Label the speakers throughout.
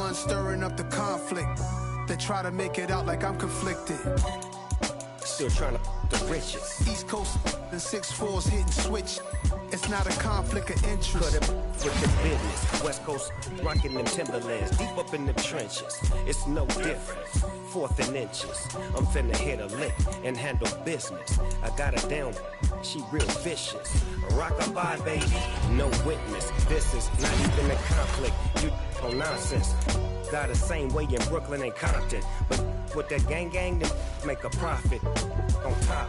Speaker 1: ones stirring up the conflict. They try to make it out like I'm conflicted.
Speaker 2: Still trying to the riches.
Speaker 1: East Coast and 6'4s hitting switch. It's not a conflict of interest.
Speaker 2: Cut it with the business. West Coast rocking them Timberlands, deep up in them trenches. It's no difference. Fourth and inches. I'm finna hit a lick and handle business. I got her down. She real vicious. Rock-a-bye, baby. No witness. This is not even a conflict. You on nonsense. Got the same way in Brooklyn and Compton. But with that gang, they make a profit. On top,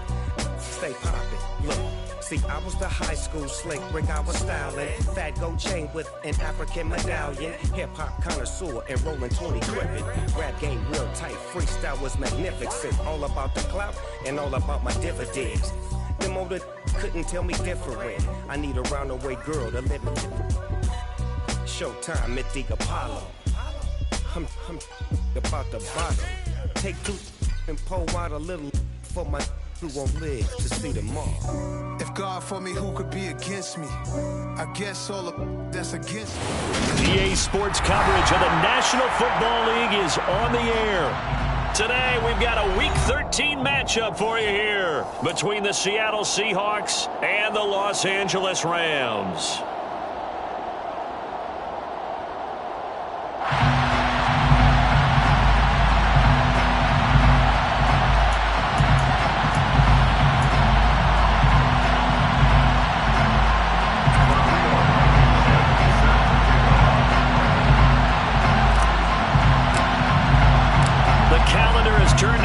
Speaker 2: stay poppin'. Look, see, I was the high school slick Rick, I was styling. Fat gold chain with an African medallion. Hip-hop connoisseur and rolling 20 crippin'. Rap game real tight, freestyle was magnificent. All about the clout and all about my dividends. Them older couldn't tell me different. I need a roundaway girl to live with. Showtime at the Apollo. I'm about the bottom. Take two and pull out a little for my who won't live to see tomorrow.
Speaker 1: If God for me, who could be against me? I guess all of that's against me.
Speaker 3: EA Sports coverage of the National Football League is on the air. Today, we've got a Week 13 matchup for you here between the Seattle Seahawks and the Los Angeles Rams.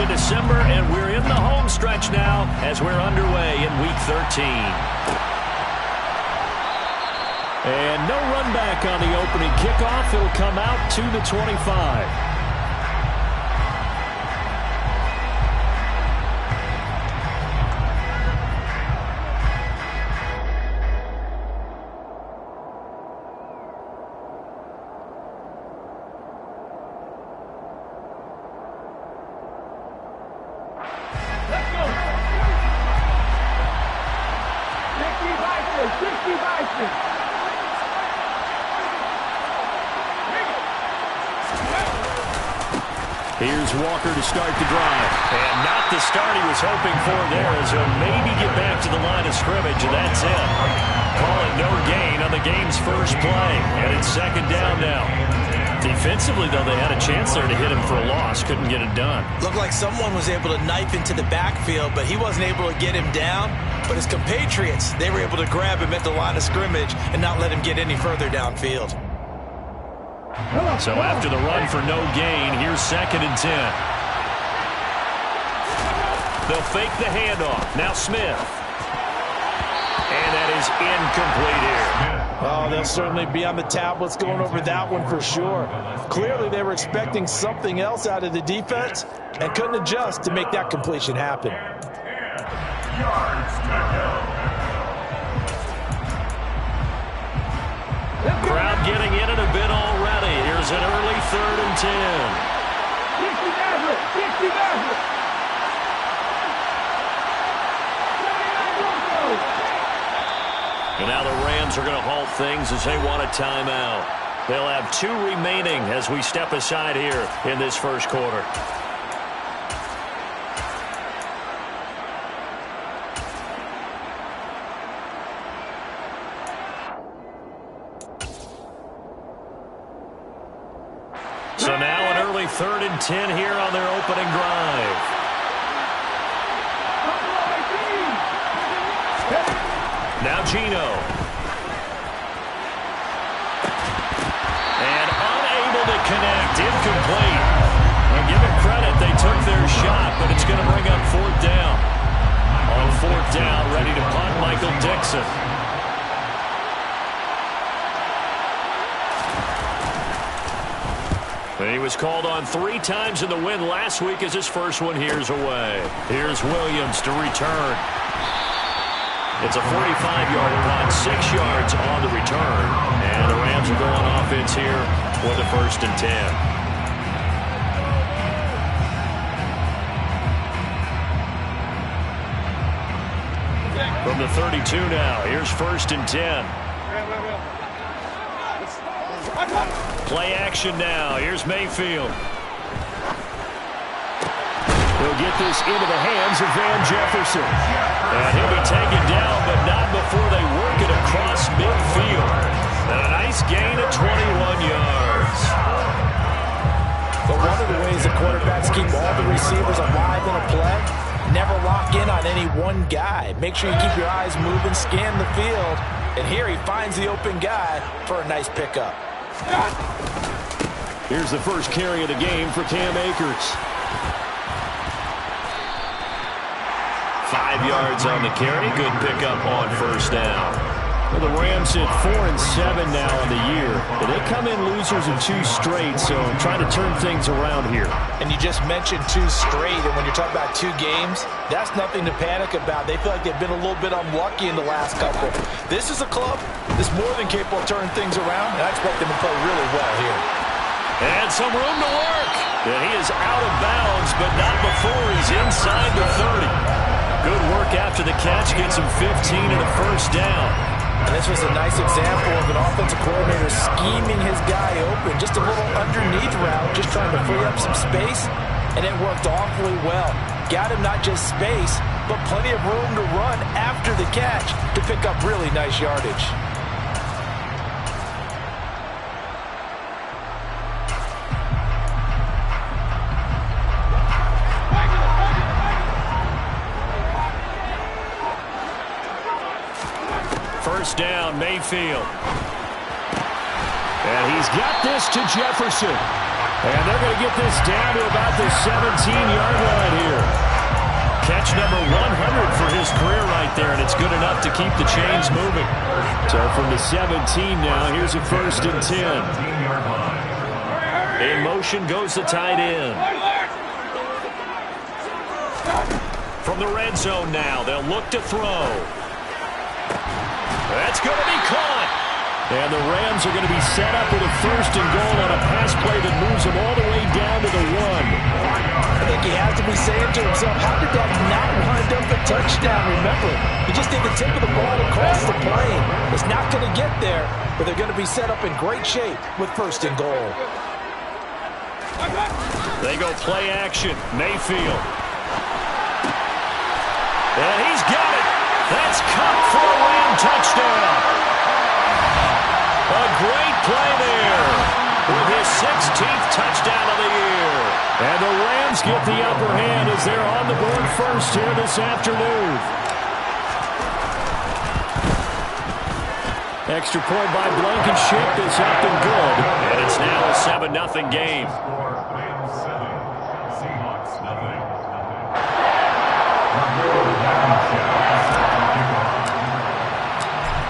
Speaker 3: December, and we're in the home stretch now as we're underway in Week 13. And no run back on the opening kickoff. It'll come out to the 25. Here's Walker to start the drive. And not the start he was hoping for there, as he'll maybe get back to the line of scrimmage, and that's it. Call it no gain on the game's first play. And it's second down now. Defensively, though, they had a chance there to hit him for a loss. Couldn't get it done.
Speaker 4: Looked like someone was able to knife into the backfield, but he wasn't able to get him down. But his compatriots, they were able to grab him at the line of scrimmage and not let him get any further downfield.
Speaker 3: So after the run for no gain, here's second and 10. They'll fake the handoff. Now Smith. And that is incomplete here.
Speaker 5: Oh, they'll certainly be on the tablets going over that one for sure. Clearly they were expecting something else out of the defense and couldn't adjust to make that completion happen.
Speaker 3: Crowd getting in it a bit already. Here's an early 3rd and 10. And now the Rams are going to halt things as they want a timeout. They'll have 2 remaining as we step aside here in this first quarter. So now an early 3rd and 10 here on their opening drive. Now Gino. And unable to connect. Incomplete. Well, give them credit. They took their shot, but it's going to bring up 4th down. On 4th down, ready to punt, Michael Dixon. He was called on 3 times in the win last week as his first one here's away. Here's Williams to return. It's a 45-yard punt, 6 yards on the return. And the Rams will go on offense here with a 1st and 10. From the 32 now, here's 1st and 10. Play action now. Here's Mayfield. He'll get this into the hands of Van Jefferson. And he'll be taken down, but not before they work it across midfield. And a nice gain of 21 yards.
Speaker 5: But one of the ways the quarterbacks keep all the receivers alive in a play, never lock in on any one guy. Make sure you keep your eyes moving, scan the field. And here he finds the open guy for a nice pickup.
Speaker 3: Here's the first carry of the game for Cam Akers. 5 yards on the carry. Good pickup on first down. Well, the Rams hit 4-7 now in the year. But they come in losers in 2 straight, so trying to turn things around here.
Speaker 5: And you just mentioned 2 straight, and when you're talking about 2 games, that's nothing to panic about. They feel like they've been a little bit unlucky in the last couple. This is a club that's more than capable of turning things around, and I expect them to play really well here.
Speaker 3: And some room to work. And he is out of bounds, but not before he's inside the 30. Good work after the catch. Gets him 15 and a first down.
Speaker 5: And this was a nice example of an offensive coordinator scheming his guy open. Just a little underneath route, just trying to free up some space. And it worked awfully well. Got him not just space, but plenty of room to run after the catch to pick up really nice yardage.
Speaker 3: First down, Mayfield. And he's got this to Jefferson. And they're going to get this down to about the 17-yard line here. Catch number 100 for his career right there, and it's good enough to keep the chains moving. So from the 17 now, here's a first and 10. In motion goes the tight end. From the red zone now, they'll look to throw. That's going to be caught. And the Rams are going to be set up with a first and goal on a pass play that moves them all the way down to the 1.
Speaker 5: I think he has to be saying to himself, how did that not wind up a touchdown? Remember, he just did the tip of the ball across the plane. It's not going to get there, but they're going to be set up in great shape with first and goal.
Speaker 3: They go play action. Mayfield. And he's got it. That's caught for a Ram touchdown. A great play there with his 16th touchdown of the year. And the Rams get the upper hand as they're on the board first here this afternoon. Extra point by Blankenship is up and good. And it's now a 7-0 game.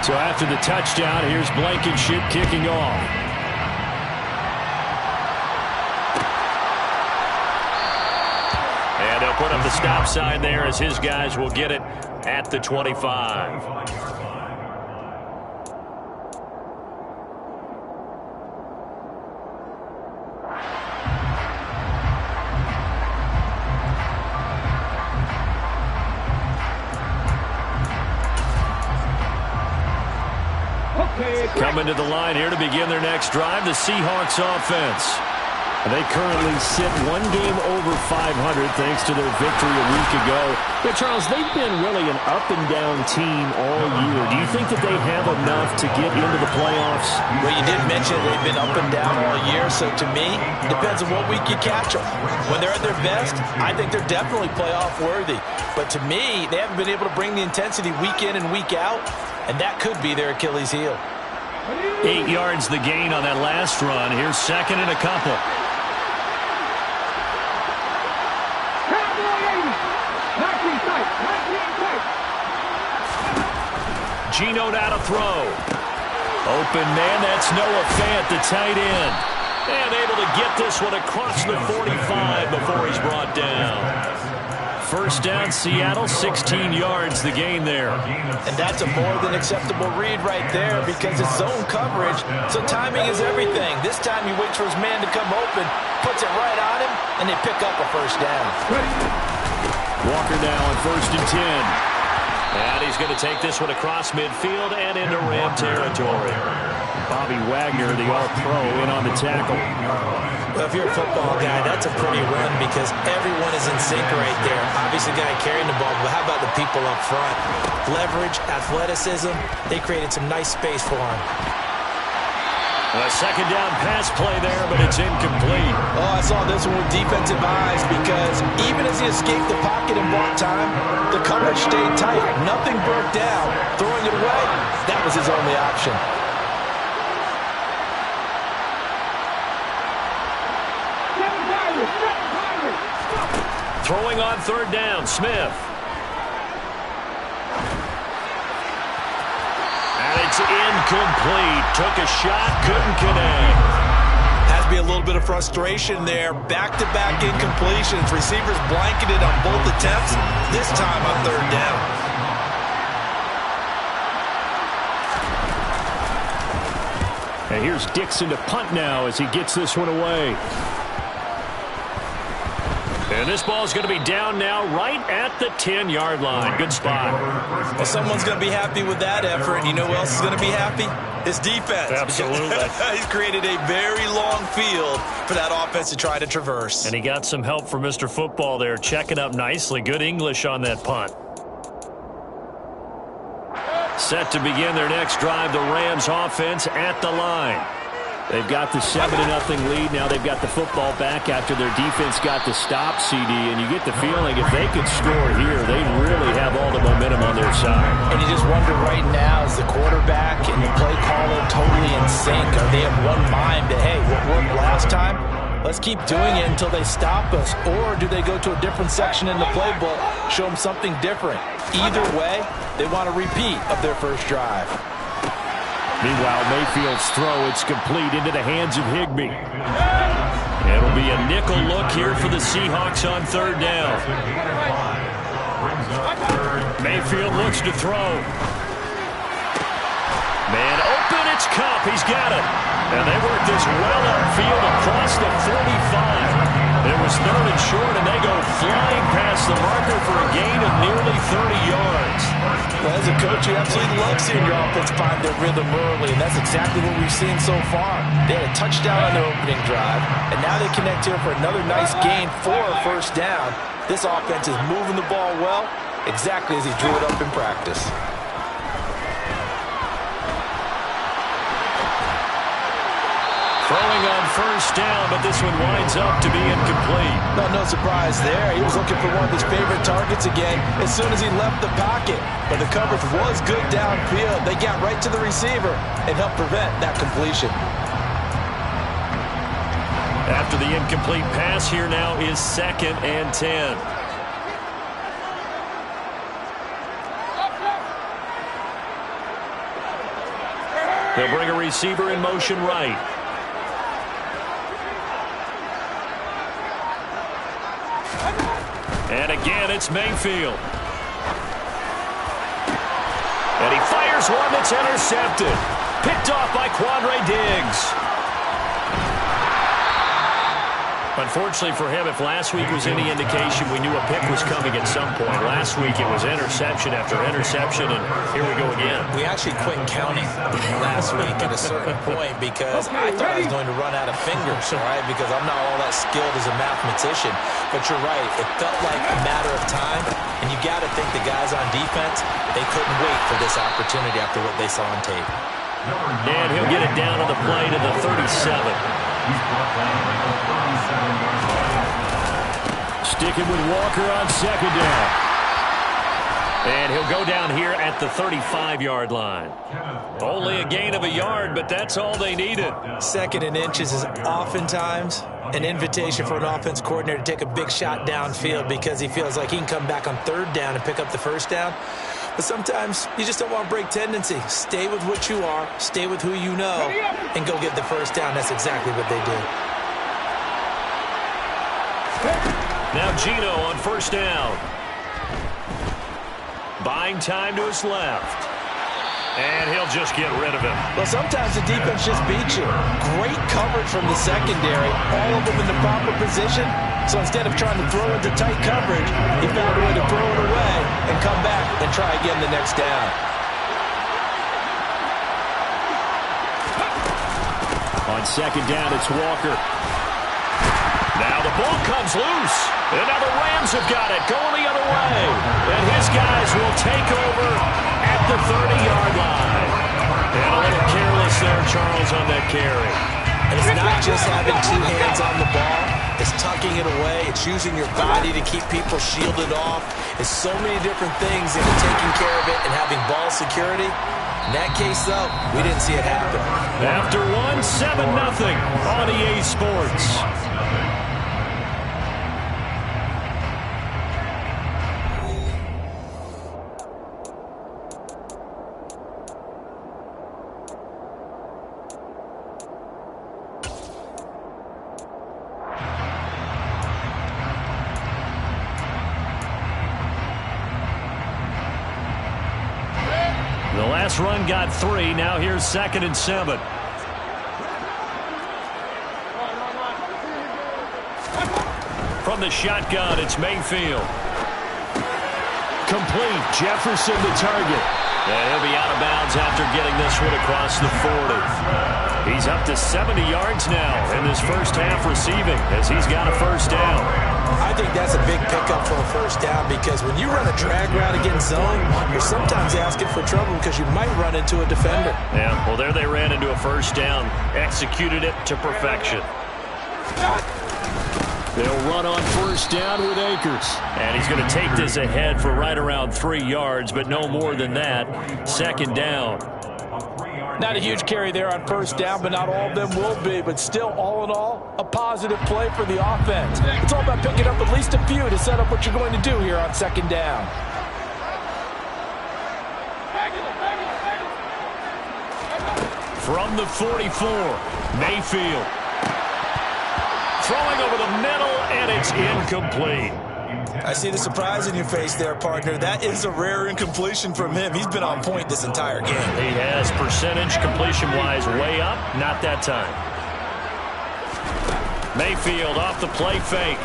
Speaker 3: So after the touchdown, here's Blankenship kicking off. And they'll put up the stop sign there as his guys will get it at the 25. Coming to the line here to begin their next drive, the Seahawks offense. They currently sit 1 game over 500 thanks to their victory a week ago. Yeah, Charles, they've been really an up-and-down team all year. Do you think that they have enough to get into the playoffs?
Speaker 5: Well, you did mention they've been up and down all year, so to me, it depends on what week you catch them. When they're at their best, I think they're definitely playoff-worthy. But to me, they haven't been able to bring the intensity week in and week out, and that could be their Achilles heel.
Speaker 3: 8 yards the gain on that last run. Here's second and a couple. Geno now to throw. Open man, that's Noah Fant, the tight end. And able to get this one across the 45 before he's brought down. First down, Seattle, 16 yards the gain there.
Speaker 5: And that's a more than acceptable read right there because it's zone coverage, so timing is everything. This time he waits for his man to come open, puts it right on him, and they pick up a first down.
Speaker 3: Walker now on first and 10. And he's going to take this one across midfield and into Ram territory. Bobby Wagner, the All-Pro, in on the tackle.
Speaker 5: Well, if you're a football guy, that's a pretty run because everyone is in sync right there. Obviously, the guy carrying the ball, but how about the people up front? Leverage, athleticism, they created some nice space for him.
Speaker 3: A second down pass play there, but it's incomplete.
Speaker 5: Oh, I saw this one with defensive eyes because even as he escaped the pocket and bought time, the coverage stayed tight. Nothing broke down. Throwing it away, that was his only option.
Speaker 3: Throwing on third down, Smith. And it's incomplete. Took a shot, couldn't connect.
Speaker 5: Has to be a little bit of frustration there. Back-to-back incompletions. Receivers blanketed on both attempts, this time on third down.
Speaker 3: And here's Dixon to punt now as he gets this one away. And this ball is going to be down now right at the 10-yard line. Good spot.
Speaker 5: Well, someone's going to be happy with that effort. And you know who else is going to be happy? His defense.
Speaker 3: Absolutely.
Speaker 5: He's created a very long field for that offense to try to traverse.
Speaker 3: And he got some help from Mr. Football there, checking up nicely. Good English on that punt. Set to begin their next drive, the Rams offense at the line. They've got the 7-0 lead. Now they've got the football back after their defense got the stop, CD. And you get the feeling if they could score here, they really have all the momentum on their side.
Speaker 5: And you just wonder right now, is the quarterback and the play caller totally in sync? Are they of one mind that, hey, what worked last time? Let's keep doing it until they stop us. Or do they go to a different section in the playbook, show them something different? Either way, they want a repeat of their first drive.
Speaker 3: Meanwhile, Mayfield's throw, it's complete into the hands of Higbee. It'll be a nickel look here for the Seahawks on third down. Mayfield looks to throw. Man open, it's Cup. He's got it. And they work this well upfield across the 45. It was third and short, and they go flying past the marker for a gain of nearly 30 yards.
Speaker 5: Well, as a coach, you absolutely love seeing your offense find their rhythm early, and that's exactly what we've seen so far. They had a touchdown on their opening drive, and now they connect here for another nice gain for a first down. This offense is moving the ball well, exactly as he drew it up in practice.
Speaker 3: Throwing on first down, but this one winds up to be incomplete.
Speaker 5: No surprise there. He was looking for one of his favorite targets again as soon as he left the pocket. But the coverage was good downfield. They got right to the receiver and helped prevent that completion.
Speaker 3: After the incomplete pass, here now is 2nd and 10. They'll bring a receiver in motion right. And again, it's Mayfield. And he fires one that's intercepted. Picked off by Quandre Diggs. Unfortunately for him, if last week was any indication, we knew a pick was coming at some point. Last week it was interception after interception, and here we go again.
Speaker 5: We actually quit counting last week at a certain point because I thought I was going to run out of fingers, all right, because I'm not all that skilled as a mathematician. But you're right, it felt like a matter of time, and you got to think the guys on defense, they couldn't wait for this opportunity after what they saw on tape.
Speaker 3: And he'll get it down on the play to the 37. Sticking with Walker on second down. And he'll go down here at the 35-yard line. Only a gain of a yard, but that's all they needed.
Speaker 5: 2nd and inches is oftentimes an invitation for an offense coordinator to take a big shot downfield because he feels like he can come back on third down and pick up the first down. But sometimes you just don't want to break tendency. Stay with what you are, stay with who you know, and go get the first down. That's exactly what they did.
Speaker 3: Now Gino on first down. Buying time to his left. And he'll just get rid of him.
Speaker 5: Well, sometimes the defense just beats you. Great coverage from the secondary. All of them in the proper position. So instead of trying to throw into tight coverage, he found a way to throw it away and come back and try again the next down.
Speaker 3: On second down, it's Walker. Now the ball comes loose. And now the Rams have got it, going the other way. And his guys will take over at the 30-yard line. And a little careless there, Charles, on that carry.
Speaker 5: And it's not just having two hands on the ball. It's tucking it away. It's using your body to keep people shielded off. It's so many different things into taking care of it and having ball security. In that case, though, we didn't see it happen.
Speaker 3: After 7-0 on EA Sports. The last run got 3. Now here's 2nd and 7. From the shotgun, it's Mayfield. Complete. Jefferson the target. And he'll be out of bounds after getting this one across the 40. He's up to 70 yards now in this first half receiving as he's got a first down.
Speaker 5: I think that's a big pickup for a first down because when you run a drag route against zone, you're sometimes asking for trouble because you might run into a defender.
Speaker 3: Yeah, well, there they ran into a first down. Executed it to perfection. They'll run on first down with Akers. And he's going to take this ahead for right around 3 yards, but no more than that. 2nd down.
Speaker 5: Not a huge carry there on first down, but not all of them will be. But still, all in all, a positive play for the offense. It's all about picking up at least a few to set up what you're going to do here on 2nd down.
Speaker 3: From the 44, Mayfield. Throwing over the middle, and it's incomplete.
Speaker 5: I see the surprise in your face there, partner. That is a rare incompletion from him. He's been on point this entire game.
Speaker 3: He has percentage completion-wise way up. Not that time. Mayfield off the play fake.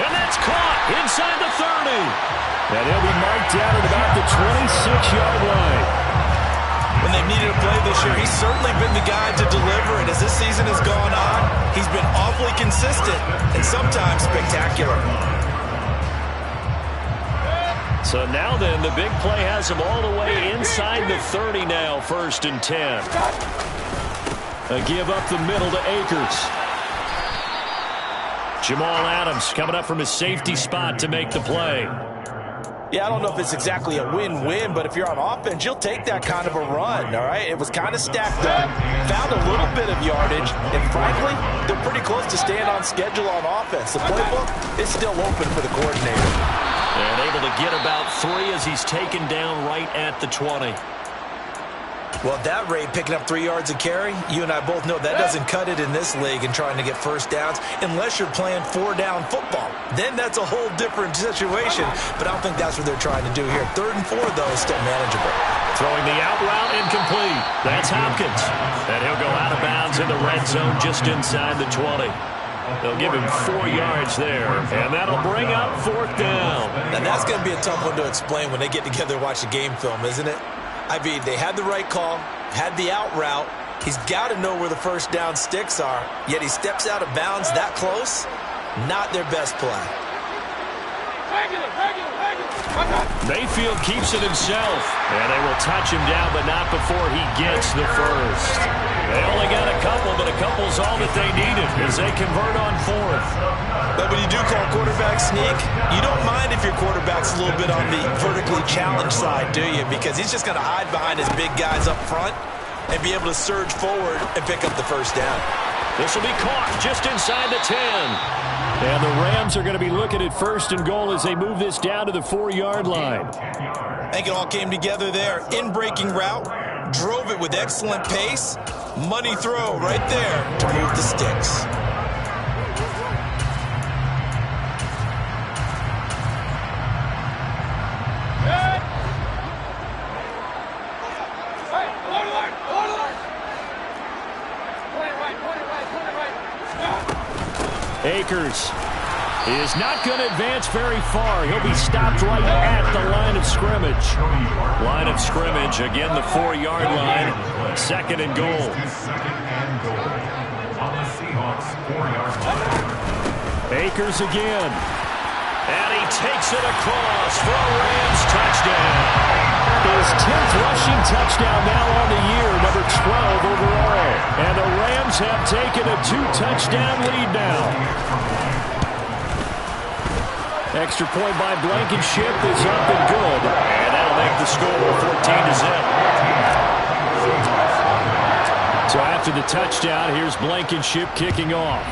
Speaker 3: And that's caught inside the 30. And he'll be marked down at about the 26-yard line.
Speaker 5: When they've needed a play this year, he's certainly been the guy to deliver. And as this season has gone on, he's been awfully consistent and sometimes spectacular.
Speaker 3: So now then, the big play has him all the way inside the 30 now, 1st and 10. A give up the middle to Akers. Jamal Adams coming up from his safety spot to make the play.
Speaker 5: Yeah, I don't know if it's exactly a win-win, but if you're on offense, you'll take that kind of a run, all right? It was kind of stacked up, found a little bit of yardage, and frankly, they're pretty close to staying on schedule on offense. The playbook is still open for the coordinator.
Speaker 3: And able to get about 3 as he's taken down right at the 20.
Speaker 5: Well, at that rate, picking up 3 yards a carry, you and I both know that doesn't cut it in this league and trying to get first downs unless you're playing 4-down football. Then that's a whole different situation, but I don't think that's what they're trying to do here. 3rd and 4, though, is still manageable.
Speaker 3: Throwing the out route incomplete. That's Hopkins. And he'll go out of bounds in the red zone just inside the 20. They'll give him 4 yards there, and that'll bring up 4th down.
Speaker 5: Now, that's going to be a tough one to explain when they get together and watch the game film, isn't it? I mean, they had the right call, had the out route. He's got to know where the first down sticks are, yet he steps out of bounds that close. Not their best play.
Speaker 3: Mayfield keeps it himself, and they will touch him down, but not before he gets the first. They only got a couple, but a couple's all that they needed as they convert on 4th.
Speaker 5: But when you do call quarterback sneak, you don't mind if your quarterback's a little bit on the vertically challenged side, do you? Because he's just going to hide behind his big guys up front and be able to surge forward and pick up the first down.
Speaker 3: This will be caught just inside the 10. And the Rams are going to be looking at 1st and goal as they move this down to the 4-yard line.
Speaker 5: I think it all came together there. In-breaking route, drove it with excellent pace. Money throw right there to move the sticks.
Speaker 3: Akers is not going to advance very far. He'll be stopped right at the line of scrimmage. Line of scrimmage, again the 4-yard line. 2nd and goal.
Speaker 6: On the Seahawks 4-yard line.
Speaker 3: Akers again. And he takes it across for a Rams touchdown. His 10th rushing touchdown now on the year, number 12 overall. And the Rams have taken a 2-touchdown lead now. Extra point by Blankenship is up and good. And that'll make the score 14-0. So after the touchdown, here's Blankenship kicking off.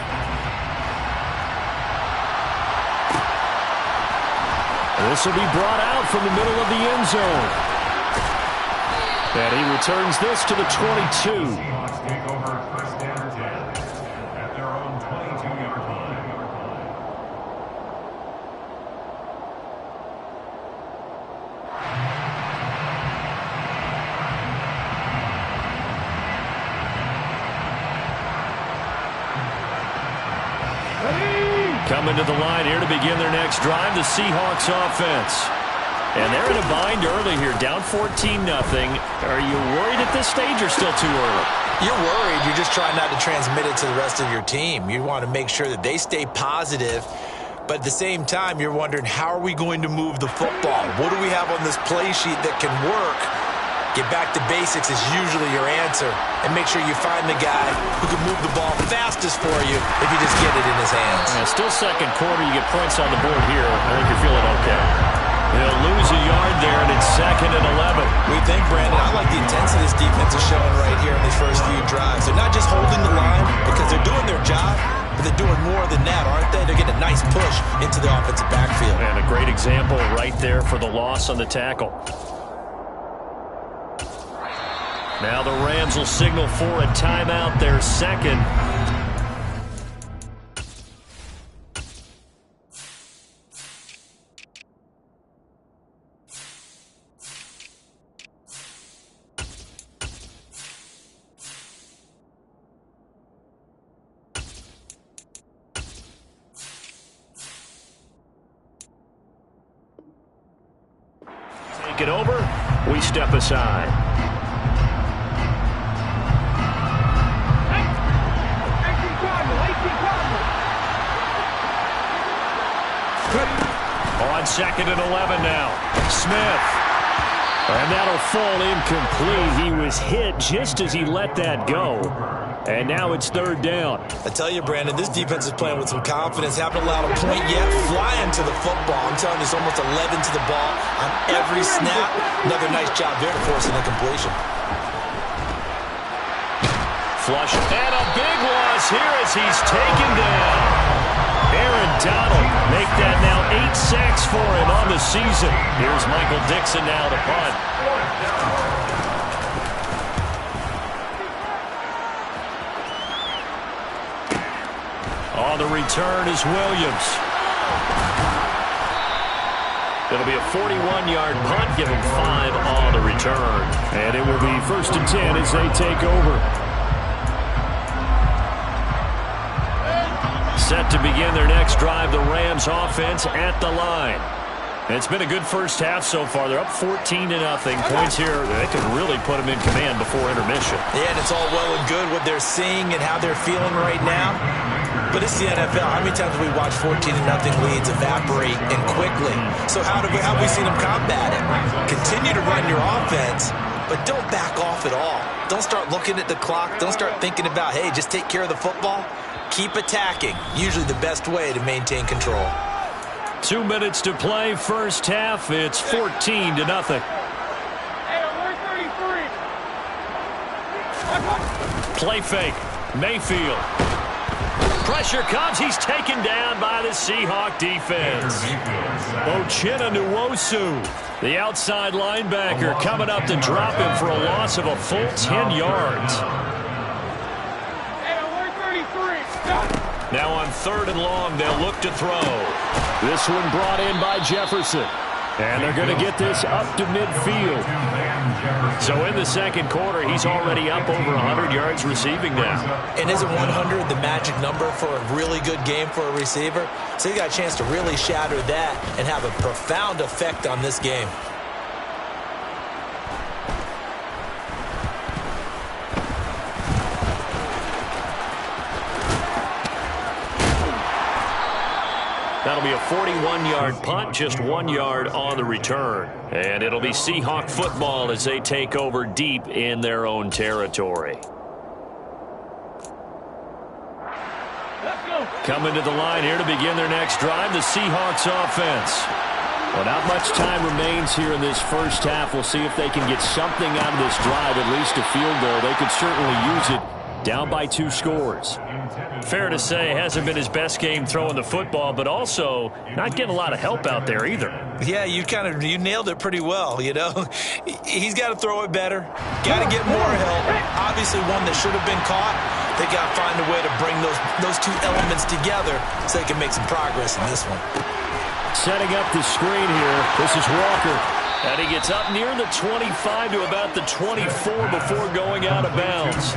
Speaker 3: This will be brought out from the middle of the end zone. And he returns this to the 22.
Speaker 6: Seahawks take over first down or 10 at their own 22-yard line.
Speaker 3: Coming to the line here to begin their next drive, the Seahawks offense. And they're in a bind early here, down 14-0. Are you worried at this stage or still too early?
Speaker 4: You're worried. You're just trying not to transmit it to the rest of your team. You want to make sure that they stay positive. But at the same time, you're wondering, how are we going to move the football? What do we have on this play sheet that can work? Get back to basics is usually your answer. And make sure you find the guy who can move the ball fastest for you if you just get it in his hands.
Speaker 3: Yeah, still second quarter. You get points on the board here. I think you're feeling okay. They'll lose a yard there, and it's 2nd and 11.
Speaker 4: We think, Brandon, I like the intensity this defense is showing right here in these first few drives. They're not just holding the line because they're doing their job, but they're doing more than that, aren't they? They're getting a nice push into the offensive backfield.
Speaker 3: And a great example right there for the loss on the tackle. Now the Rams will signal for a timeout, their second. Take it over. We step aside. On 2nd and 11 now. Smith. And that'll fall incomplete. He was hit just as he let that go. And now it's 3rd down.
Speaker 4: I tell you, Brandon, this defense is playing with some confidence. Haven't allowed a point yet. Flying to the football. I'm telling you, it's almost 11 to the ball on every snap. Another nice job there to force an incompletion.
Speaker 3: Flush. And a big loss here as he's taken down. Aaron Donald make that now 8 sacks for him on the season. Here's Michael Dixon now to punt. On the return is Williams. It'll be a 41-yard punt, give him 5 on the return. And it will be 1st and 10 as they take over. Set to begin their next drive, the Rams offense at the line. It's been a good first half so far. They're up 14-0. Points here, they can really put them in command before intermission.
Speaker 4: Yeah, and it's all well and good what they're seeing and how they're feeling right now. But it's the NFL. How many times have we watched 14-0 leads evaporate and quickly? So how have we seen them combat it? Continue to run your offense, but don't back off at all. Don't start looking at the clock. Don't start thinking about, hey, just take care of the football. Keep attacking. Usually the best way to maintain control.
Speaker 3: 2 minutes to play, first half. It's 14-0. Play fake. Mayfield. Pressure comes. He's taken down by the Seahawk defense. Uchenna Nwosu, the outside linebacker, coming up to drop him for a loss of a full 10 yards. Now on 3rd and long, they'll look to throw. This one brought in by Jefferson. And they're going to get this up to midfield. So in the second quarter, he's already up over 100 yards receiving now.
Speaker 4: And isn't 100 the magic number for a really good game for a receiver? So he got a chance to really shatter that and have a profound effect on this game.
Speaker 3: That'll be a 41-yard punt, just 1 yard on the return. And it'll be Seahawk football as they take over deep in their own territory. Coming to the line here to begin their next drive, the Seahawks offense. Well, not much time remains here in this first half. We'll see if they can get something out of this drive, at least a field goal. They could certainly use it. Down by 2 scores. Fair to say, hasn't been his best game throwing the football, but also not getting a lot of help out there either.
Speaker 4: Yeah, you nailed it pretty well, you know. He's got to throw it better. Got to get more help. Obviously one that should have been caught. They got to find a way to bring those two elements together so they can make some progress in this one.
Speaker 3: Setting up the screen here. This is Walker. And he gets up near the 25 to about the 24 before going out of bounds.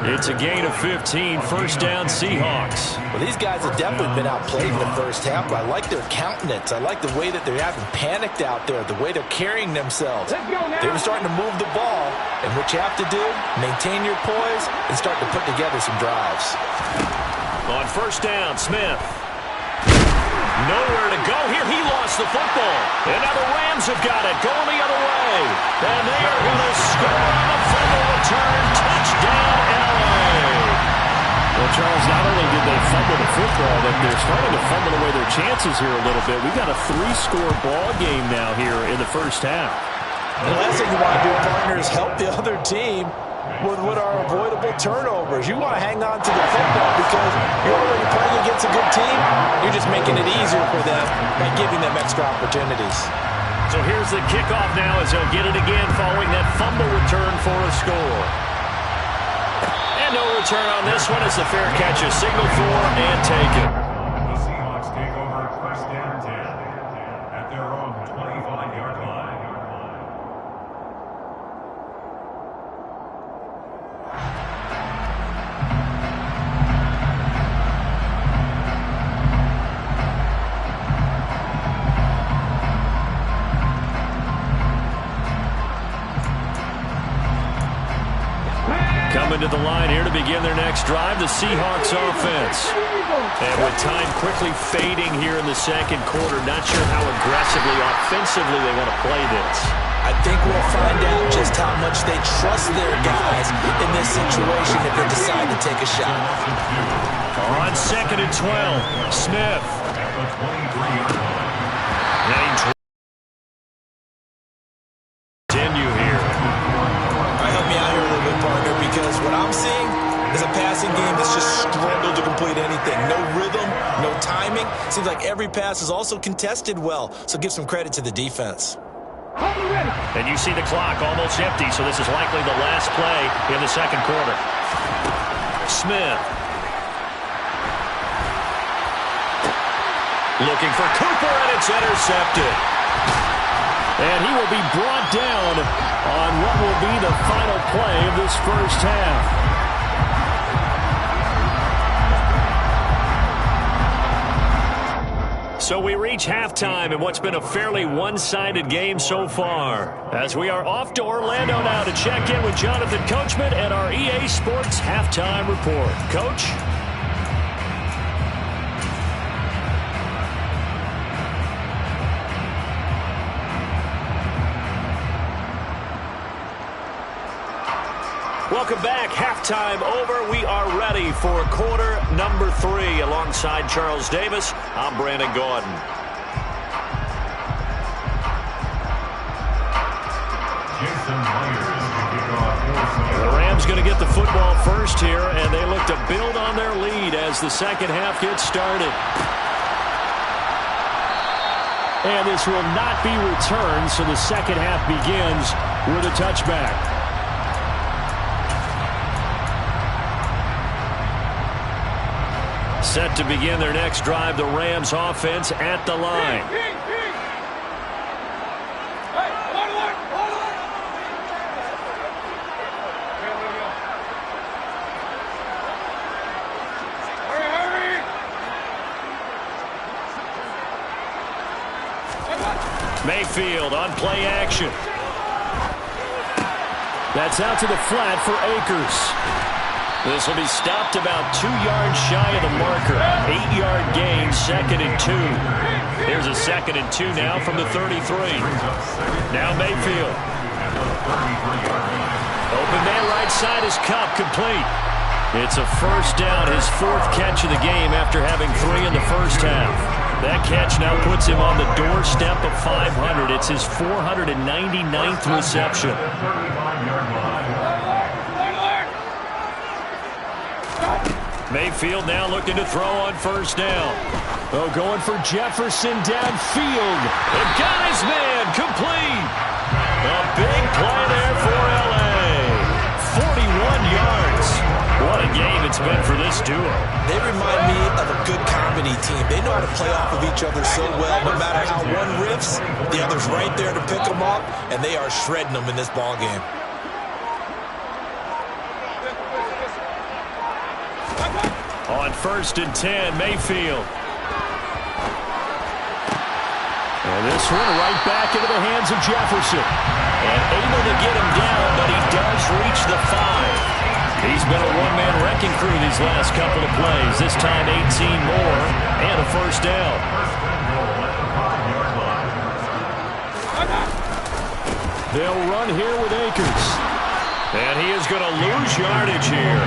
Speaker 3: It's a gain of 15, first down Seahawks.
Speaker 5: Well, these guys have definitely been outplayed in the first half, but I like their countenance. I like the way that they haven't panicked out there, the way they're carrying themselves. They were starting to move the ball, and what you have to do, maintain your poise and start to put together some drives.
Speaker 3: On first down, Smith. Nowhere to go here. He lost the football. And now the Rams have got it. Going the other way. And they are going to score on a fumble return. Touchdown, L.A. Well, Charles, not only did they fumble the football, but they're starting to fumble away their chances here a little bit. We've got a 3-score ball game now here in the first half.
Speaker 5: The last thing you want to do, partner, is help the other team with what are avoidable turnovers. You want to hang on to the football because you're already playing against a good team. You're just making it easier for them by giving them extra opportunities.
Speaker 3: So here's the kickoff now as they'll get it again following that fumble return for a score. And no return on this one as the fair catch is signaled for and taken.
Speaker 6: The Seahawks take over first down 10 at their own 25-yard line.
Speaker 3: Coming to the line here to begin their next drive, the Seahawks offense. And with time quickly fading here in the second quarter, not sure how aggressively, offensively they want to play this.
Speaker 4: I think we'll find out just how much they trust their guys in this situation if they decide to take a shot.
Speaker 3: On second and 12, Smith. Continue here.
Speaker 4: Help me out here a little bit, partner, because what I'm seeing is a passing game that's just struggled to complete anything. No rhythm, no timing. Seems like every pass is also contested well, so give some credit to the defense.
Speaker 3: And you see the clock almost empty, so this is likely the last play in the second quarter. Smith. Looking for Cooper, and it's intercepted. And he will be brought down on what will be the final play of this first half. So we reach halftime in what's been a fairly one-sided game so far. As we are off to Orlando now to check in with Jonathan Coachman and our EA Sports Halftime Report. Coach? Welcome back. Halftime over. We are ready for quarter number 3. Alongside Charles Davis, I'm Brandon Gordon. The Rams going to get the football first here, and they look to build on their lead as the second half gets started. And this will not be returned, so the second half begins with a touchback. Set to begin their next drive, the Rams offense at the line. Mayfield on play action. That's out to the flat for Akers. This will be stopped about 2 yards shy of the marker. 8-yard gain, 2nd and 2. Here's a 2nd and 2 now from the 33. Now Mayfield. Open man right side is Cup, complete. It's a first down, his 4th catch of the game after having 3 in the first half. That catch now puts him on the doorstep of 500. It's his 499th reception. Mayfield now looking to throw on first down. Oh, going for Jefferson downfield. And got his man, complete. A big play there for L.A. 41 yards. What a game it's been for this duo.
Speaker 4: They remind me of a good comedy team. They know how to play off of each other so well. No matter how one riffs, the other's right there to pick them up, and they are shredding them in this ball game.
Speaker 3: On 1st and 10, Mayfield. And this one right back into the hands of Jefferson. And able to get him down, but he does reach the 5. He's been a one-man wrecking crew these last couple of plays. This time 18 more and a first down. They'll run here with Akers. And he is going to lose yardage here.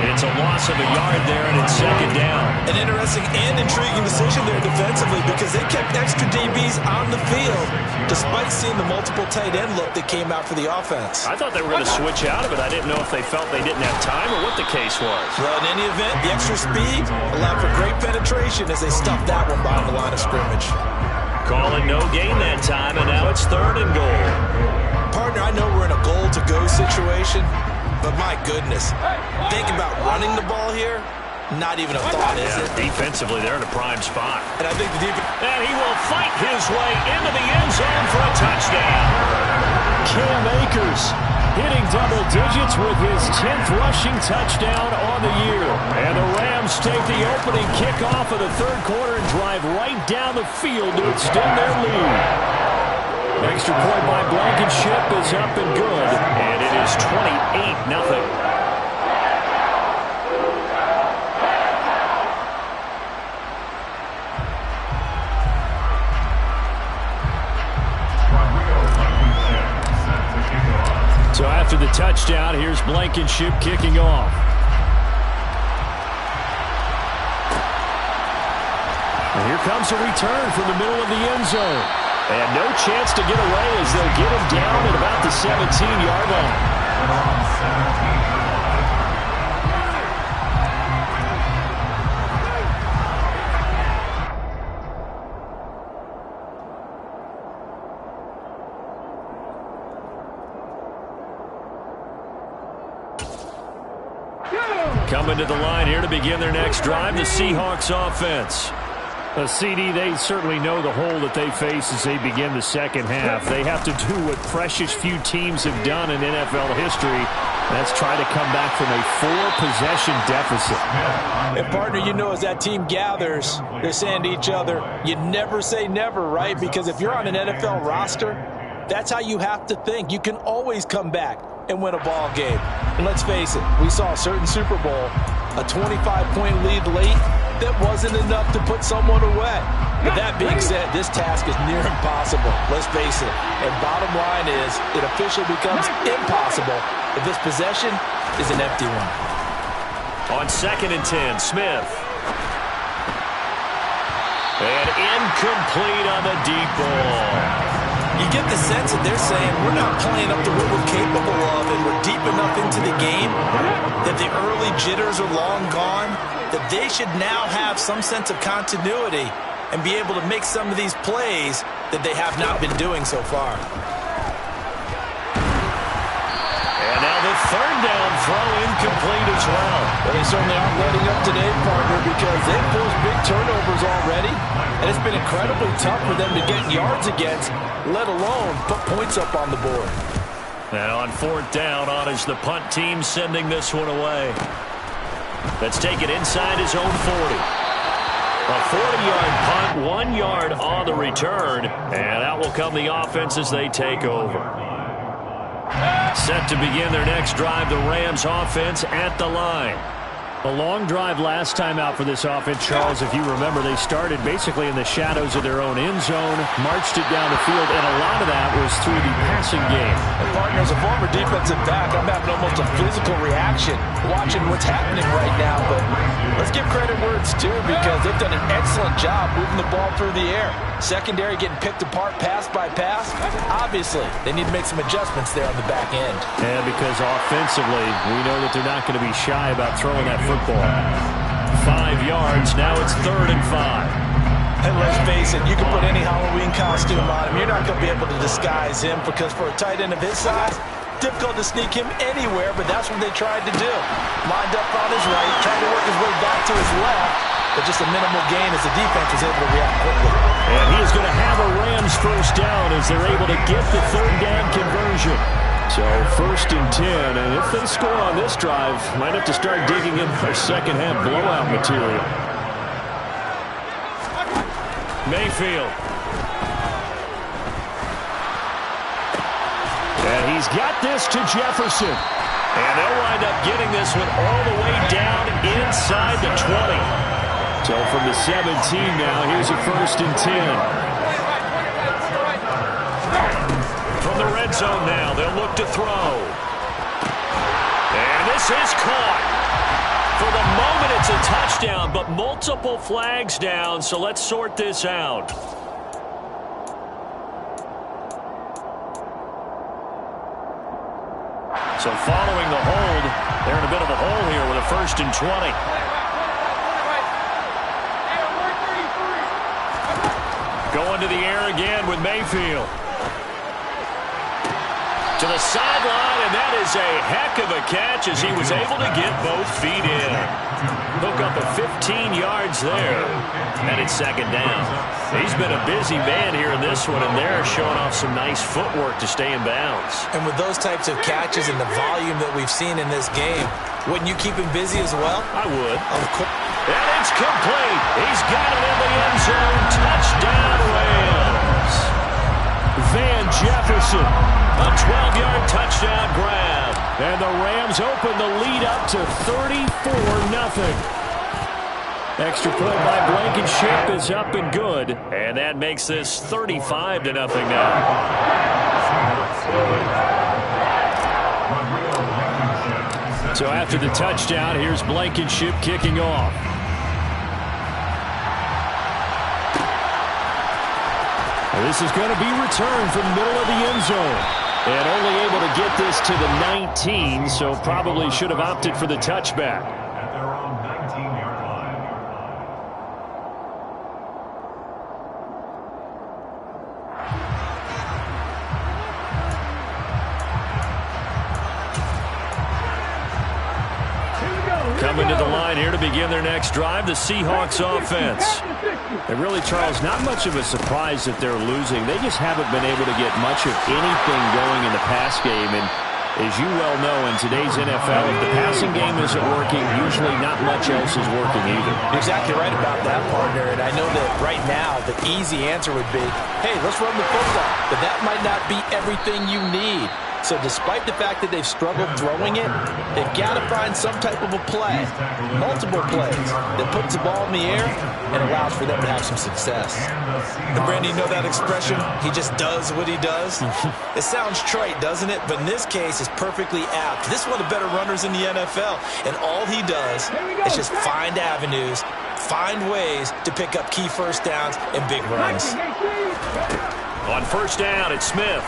Speaker 3: It's a loss of a yard there, and it's 2nd down.
Speaker 4: An interesting and intriguing decision there defensively because they kept extra DBs on the field despite seeing the multiple tight end look that came out for the offense.
Speaker 3: I thought they were going to switch out of it. I didn't know if they felt they didn't have time or what the case was.
Speaker 4: Well, in any event, the extra speed allowed for great penetration as they stuffed that one behind the line of scrimmage.
Speaker 3: Calling no gain that time, and now it's 3rd and goal.
Speaker 4: Partner, I know we're in a goal-to-go situation, but my goodness, think about running the ball here. Not even a thought, is it?
Speaker 3: Defensively, they're in a prime spot.
Speaker 4: And I think the defense...
Speaker 3: And he will fight his way into the end zone for a touchdown. Cam Akers hitting double digits with his 10th rushing touchdown on the year. And the Rams take the opening kickoff of the 3rd quarter and drive right down the field to extend their lead. Extra point by Blankenship is up and good. And it is 28-0. So after the touchdown, here's Blankenship kicking off. And here comes a return from the middle of the end zone. And no chance to get away as they'll get him down at about the 17-yard line. Coming to the line here to begin their next drive, the Seahawks offense. A CD, they certainly know the hole that they face as they begin the second half. They have to do what precious few teams have done in NFL history. That's try to come back from a 4-possession deficit.
Speaker 5: And partner, you know, as that team gathers, they're saying to each other, you never say never, right? Because if you're on an NFL roster, that's how you have to think. You can always come back and win a ball game. And let's face it, we saw a certain Super Bowl, a 25-point lead late, that wasn't enough to put someone away. But that being said, this task is near impossible. Let's face it. And bottom line is, it officially becomes impossible if this possession is an empty one.
Speaker 3: On 2nd and 10, Smith. And incomplete on the deep ball.
Speaker 4: You get the sense that they're saying we're not playing up to what we're capable of, and we're deep enough into the game that the early jitters are long gone, that they should now have some sense of continuity and be able to make some of these plays that they have not been doing so far.
Speaker 3: And now the 3rd down throw incomplete as well.
Speaker 5: Well, they certainly aren't letting up today, partner, because they've forced big turnovers already, and it's been incredibly tough for them to get yards against, let alone put points up on the board.
Speaker 3: And on 4th down, on is the punt team sending this one away. Let's take it inside his own 40. A 40-yard punt, 1 yard on the return, and out will come the offense as they take over. Set to begin their next drive, the Rams offense at the line. A long drive last time out for this offense, Charles. If you remember, they started basically in the shadows of their own end zone, marched it down the field, and a lot of that was through the passing game.
Speaker 5: And partner, as a former defensive back, I'm having almost a physical reaction watching what's happening right now. But let's give credit where it's due, because they've done an excellent job moving the ball through the air. Secondary getting picked apart pass by pass. Obviously, they need to make some adjustments there on the back end.
Speaker 3: And because offensively, we know that they're not going to be shy about throwing that football. 5 yards, now it's 3rd and 5.
Speaker 5: And let's face it, you can put any Halloween costume on him. You're not going to be able to disguise him, because for a tight end of his size, difficult to sneak him anywhere, but that's what they tried to do. Lined up on his right, trying to work his way back to his left, but just a minimal gain as the defense was able to react quickly.
Speaker 3: And he is going to have a Rams first down as they're able to get the 3rd down conversion. So 1st and 10, and if they score on this drive, might have to start digging in for second half blowout material. Mayfield. And he's got this to Jefferson. And they'll wind up getting this one all the way down inside the 20. So from the 17 now, here's a 1st and 10. From the red zone now, they'll look to throw. And this is caught. For the moment, it's a touchdown, but multiple flags down, so let's sort this out. So following the hold, they're in a bit of a hole here with a 1st and 20. Going to the air again with Mayfield. To the sideline, and that is a heck of a catch as he was able to get both feet in. Hook up a 15 yards there, and it's 2nd down. He's been a busy man here in this one, and they're showing off some nice footwork to stay in bounds.
Speaker 5: And with those types of catches and the volume that we've seen in this game, wouldn't you keep him busy as well?
Speaker 3: I would.
Speaker 5: Of course.
Speaker 3: And it's complete. He's got it in the end zone. Touchdown, Rams. Van Jefferson, a 12-yard touchdown grab. And the Rams open the lead up to 34-0. Extra point by Blankenship is up and good. And that makes this 35-0 now. So after the touchdown, here's Blankenship kicking off. This is going to be returned from the middle of the end zone. And only able to get this to the 19, so probably should have opted for the touchback.
Speaker 6: At their own 19-yard line.
Speaker 3: Coming to the line here to begin their next drive, the Seahawks offense. And really, Charles, not much of a surprise that they're losing. They just haven't been able to get much of anything going in the pass game. And as you well know, in today's NFL, if the passing game isn't working, usually not much else is working either.
Speaker 5: You're exactly right about that, partner. And I know that right now the easy answer would be, hey, let's run the football. But that might not be everything you need. So despite the fact that they've struggled throwing it, they've got to find some type of a play, multiple plays, that puts the ball in the air and allows for them to have some success. And Brandon, you know that expression? He just does what he does? It sounds trite, doesn't it? But in this case, it's perfectly apt. This is one of the better runners in the NFL, and all he does is just find avenues, find ways to pick up key first downs and big runs.
Speaker 3: On 1st down, it's Smith.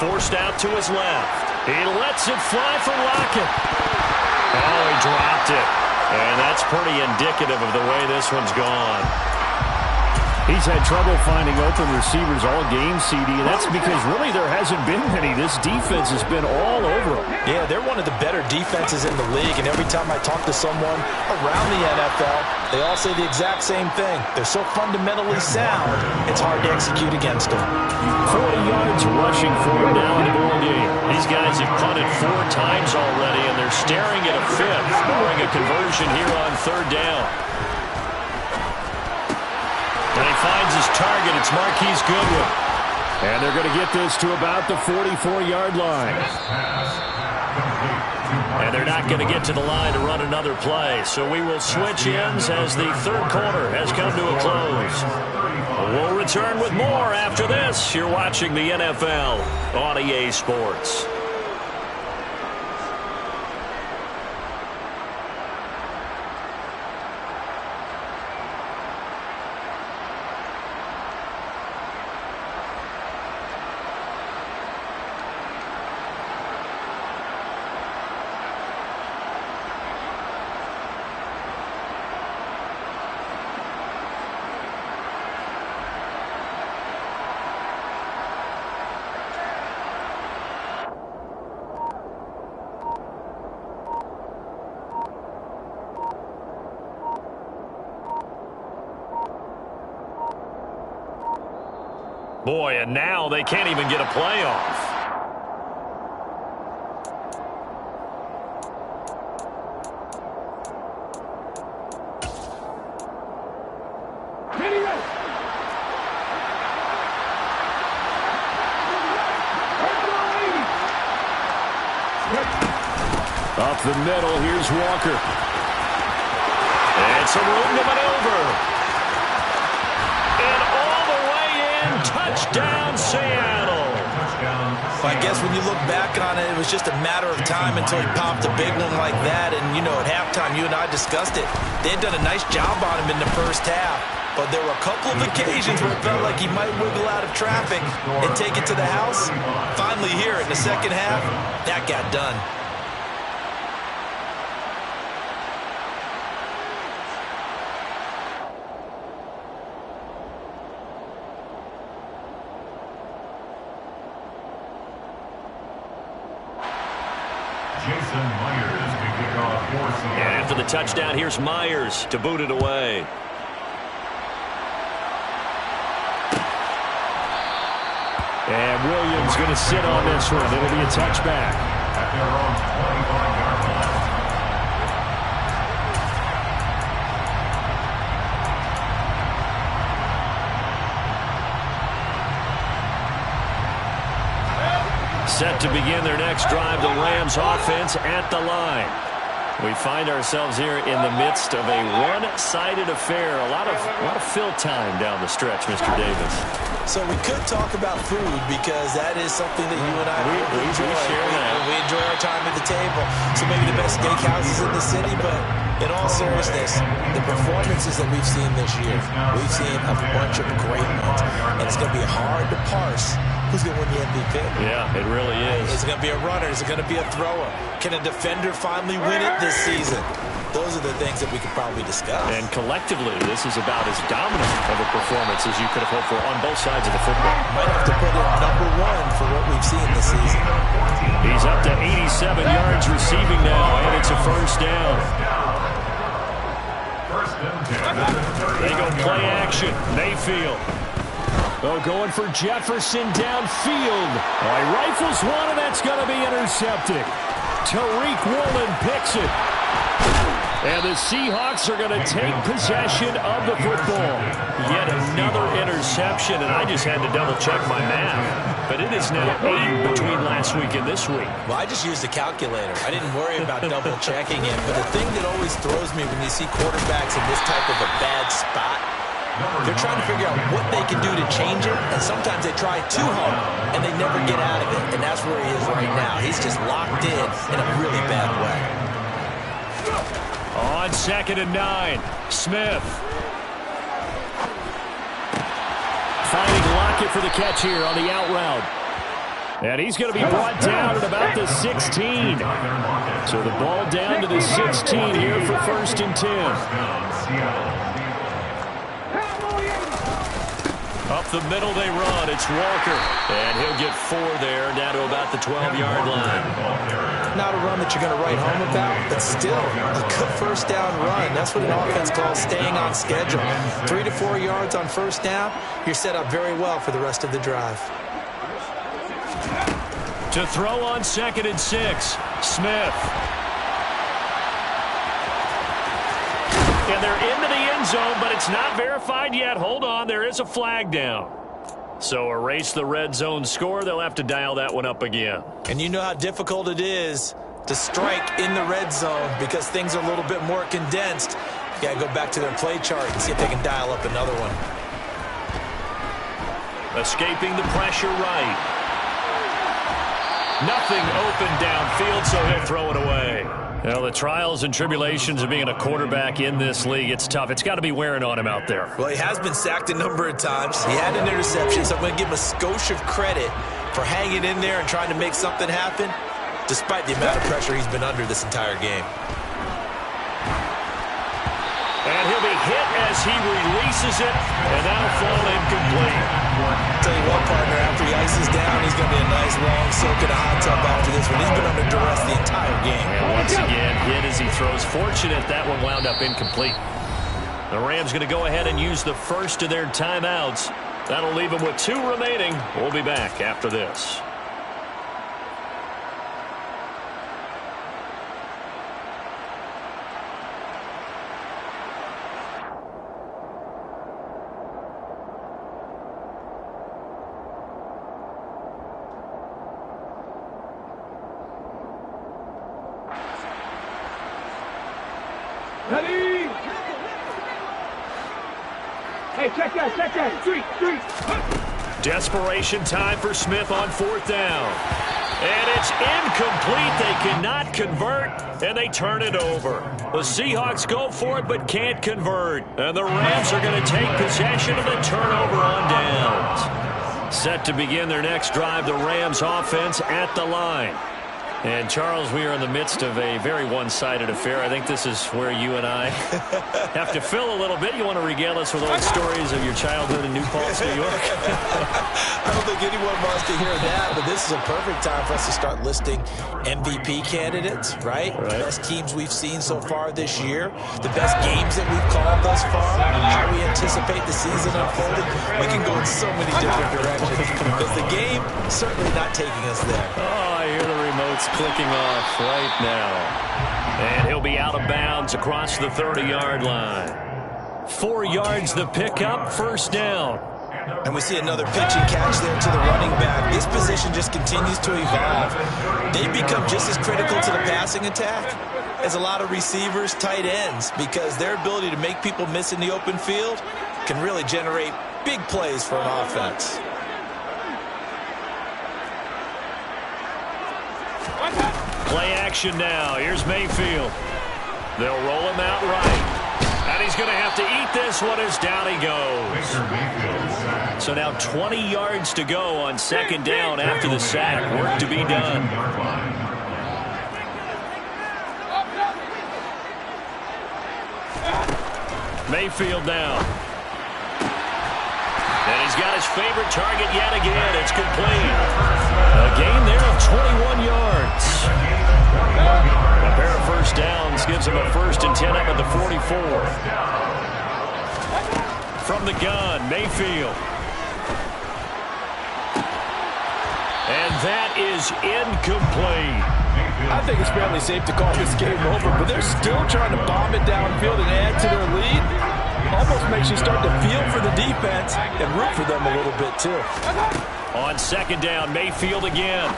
Speaker 3: Forced out to his left. He lets it fly for Lockett. Oh, he dropped it. And that's pretty indicative of the way this one's gone. He's had trouble finding open receivers all game, CD. That's because really there hasn't been many. This defense has been all over them.
Speaker 5: Yeah, they're one of the better defenses in the league, and every time I talk to someone around the NFL, they all say the exact same thing. They're so fundamentally sound, it's hard to execute against them.
Speaker 3: 40 yards rushing for him now in the ball game. These guys have punted 4 times already, and they're staring at a 5th, barring a conversion here on 3rd down. And he finds his target. It's Marquise Goodwin. And they're going to get this to about the 44-yard line. And they're not going to get to the line to run another play. So we will switch ends as the third quarter has come to a close. We'll return with more after this. You're watching the NFL on EA Sports. Boy, and now they can't even get a play off. Up the middle, here's Walker. It's a room to maneuver. Touchdown, Seattle.
Speaker 5: Well, I guess when you look back on it, it was just a matter of time until he popped a big one like that. And, you know, at halftime, you and I discussed it. They had done a nice job on him in the first half. But there were a couple of occasions where it felt like he might wiggle out of traffic and take it to the house. Finally here in the second half, that got done.
Speaker 3: And after the touchdown, here's Myers to boot it away. And Williams going to sit on this one. It'll be a touchback.
Speaker 6: At their own 25-yard line.
Speaker 3: Set to begin their next drive, the Rams offense at the line. We find ourselves here in the midst of a one-sided affair. A lot of fill time down the stretch, Mr. Davis.
Speaker 5: So we could talk about food because that is something that you and I enjoy. We enjoy our time at the table. So maybe the best steakhouses in the city, but in all seriousness, the performances that we've seen this year, we've seen a bunch of great ones. And it's going to be hard to parse who's going to win the MVP.
Speaker 3: Yeah, it really is.
Speaker 5: Is it going to be a runner? Is it going to be a thrower? Can a defender finally win it this season? Those are the things that we could probably discuss.
Speaker 3: And collectively, this is about as dominant of a performance as you could have hoped for on both sides of the football.
Speaker 5: Might have to put it #1 for what we've seen this season.
Speaker 3: He's up to 87 yards receiving now, and it's a first down. They go play action. Mayfield. Oh, going for Jefferson downfield. Oh, he rifles one, and that's going to be intercepted. Tariq Woolen picks it. And the Seahawks are going to take possession of the football. Yet another interception, and I just had to double-check my math. But it is now 8 between last week and this week.
Speaker 5: Well, I just used a calculator. I didn't worry about double-checking it. But the thing that always throws me when you see quarterbacks in this type of a bad spot, they're trying to figure out what they can do to change it, and sometimes they try too hard, and they never get out of it. And that's where he is right now. He's just locked in a really bad way.
Speaker 3: On 2nd and 9, Smith. Finding Lockett for the catch here on the out route. And he's going to be brought down at about the 16. So the ball down to the 16 here for 1st and 10. Up the middle they run. It's Walker. And he'll get 4 there, down to about the 12-yard line.
Speaker 5: Not a run that you're going to write home about, but still a good first down run. That's what an offense calls staying on schedule. 3 to 4 yards on first down, you're set up very well for the rest of the drive.
Speaker 3: To throw on 2nd and 6, Smith. And they're into the end zone, but it's not verified yet. Hold on, there is a flag down. So erase the red zone score. They'll have to dial that one up again.
Speaker 5: And you know how difficult it is to strike in the red zone because things are a little bit more condensed. You got to go back to their play chart and see if they can dial up another one.
Speaker 3: Escaping the pressure right. Nothing open downfield, so he'll throw it away. Well, the trials and tribulations of being a quarterback in this league, it's tough. It's got to be wearing on him out there.
Speaker 5: Well, he has been sacked a number of times. He had an interception, so I'm going to give him a skosh of credit for hanging in there and trying to make something happen, despite the amount of pressure he's been under this entire game.
Speaker 3: And he'll be hit as he releases it, and that'll fall incomplete.
Speaker 5: I'll tell you what, partner, after he ices down, he's going to be a nice long soak in a hot tub after this one. He's been under duress the entire game.
Speaker 3: And once again, hit as he throws. Fortunate that one wound up incomplete. The Rams going to go ahead and use the first of their timeouts. That'll leave them with 2 remaining. We'll be back after this.
Speaker 7: Ready? Hey, check that. 3.
Speaker 3: Desperation time for Smith on 4th down. And it's incomplete. They cannot convert, and they turn it over. The Seahawks go for it but can't convert. And the Rams are going to take possession of the turnover on downs. Set to begin their next drive, the Rams offense at the line. And, Charles, we are in the midst of a very one-sided affair. I think this is where you and I have to fill a little bit. You want to regale us with old stories of your childhood in New Paltz, New York?
Speaker 5: I don't think anyone wants to hear that, but this is a perfect time for us to start listing MVP candidates, right? The best teams we've seen so far this year, the best games that we've called thus far, how we anticipate the season unfolding. We can go in so many different directions because the game certainly not taking us there.
Speaker 3: Oh, I hear the remotes clicking off right now. And he'll be out of bounds across the 30-yard line. 4 yards the pickup, 1st down.
Speaker 5: And we see another pitch and catch there to the running back. This position just continues to evolve. They become just as critical to the passing attack as a lot of receivers, tight ends, because their ability to make people miss in the open field can really generate big plays for an offense.
Speaker 3: Play action now. Here's Mayfield. They'll roll him out right. And he's going to have to eat this one as down he goes. So now 20 yards to go on 2nd down after the sack. Work to be done. Mayfield now. And he's got his favorite target yet again. It's complete. A gain there of 21 yards. A pair of 1st downs gives him a 1st and 10 up at the 44. From the gun, Mayfield. And that is incomplete.
Speaker 5: I think it's fairly safe to call this game over, but they're still trying to bomb it downfield and add to their lead. Almost makes you start to feel for the defense and root for them a little bit, too.
Speaker 3: On 2nd down, Mayfield again.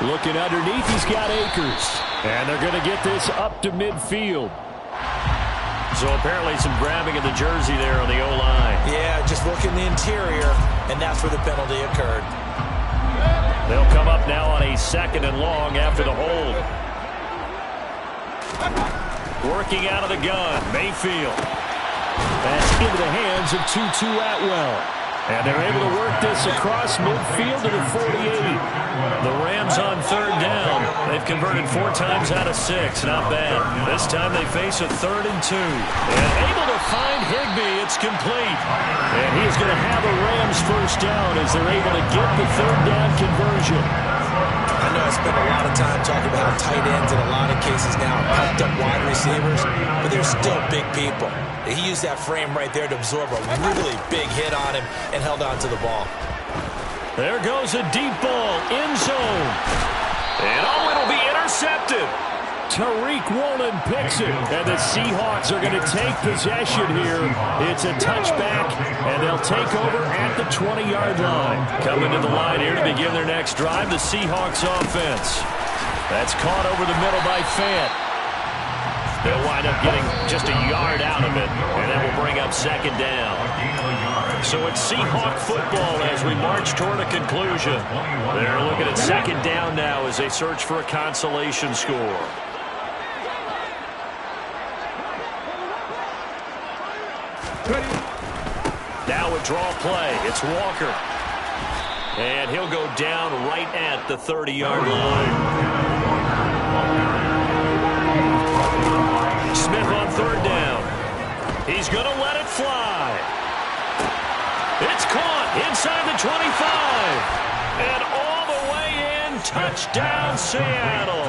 Speaker 3: Looking underneath, he's got Akers. And they're going to get this up to midfield. So apparently some grabbing of the jersey there on the O-line.
Speaker 5: Yeah, just look in the interior, and that's where the penalty occurred.
Speaker 3: They'll come up now on a 2nd and long after the hold. Working out of the gun, Mayfield. That's into the hands of Tutu Atwell. And they're able to work this across midfield to the 48. The Rams on 3rd down. They've converted 4 times out of 6. Not bad. This time they face a 3rd and 2. And able to find Higbee. It's complete. And he is going to have a Rams 1st down as they're able to get the 3rd down conversion.
Speaker 5: I know I spent a lot of time talking about how tight ends in a lot of cases now are pumped up wide receivers, but they're still big people. He used that frame right there to absorb a really big hit on him and held on to the ball.
Speaker 3: There goes a deep ball, end zone. And it'll be intercepted. Tariq Woolen picks it, and the Seahawks are going to take possession here. It's a touchback, and they'll take over at the 20-yard line. Coming to the line here to begin their next drive, the Seahawks offense. That's caught over the middle by Fant. They'll wind up getting just a yard out of it, and that will bring up second down. So it's Seahawk football as we march toward a conclusion. They're looking at second down now as they search for a consolation score. Now a draw play. It's Walker. And he'll go down right at the 30-yard line. Smith on third down. He's going to let it fly. It's caught inside the 25. And all the way in. Touchdown, Seattle.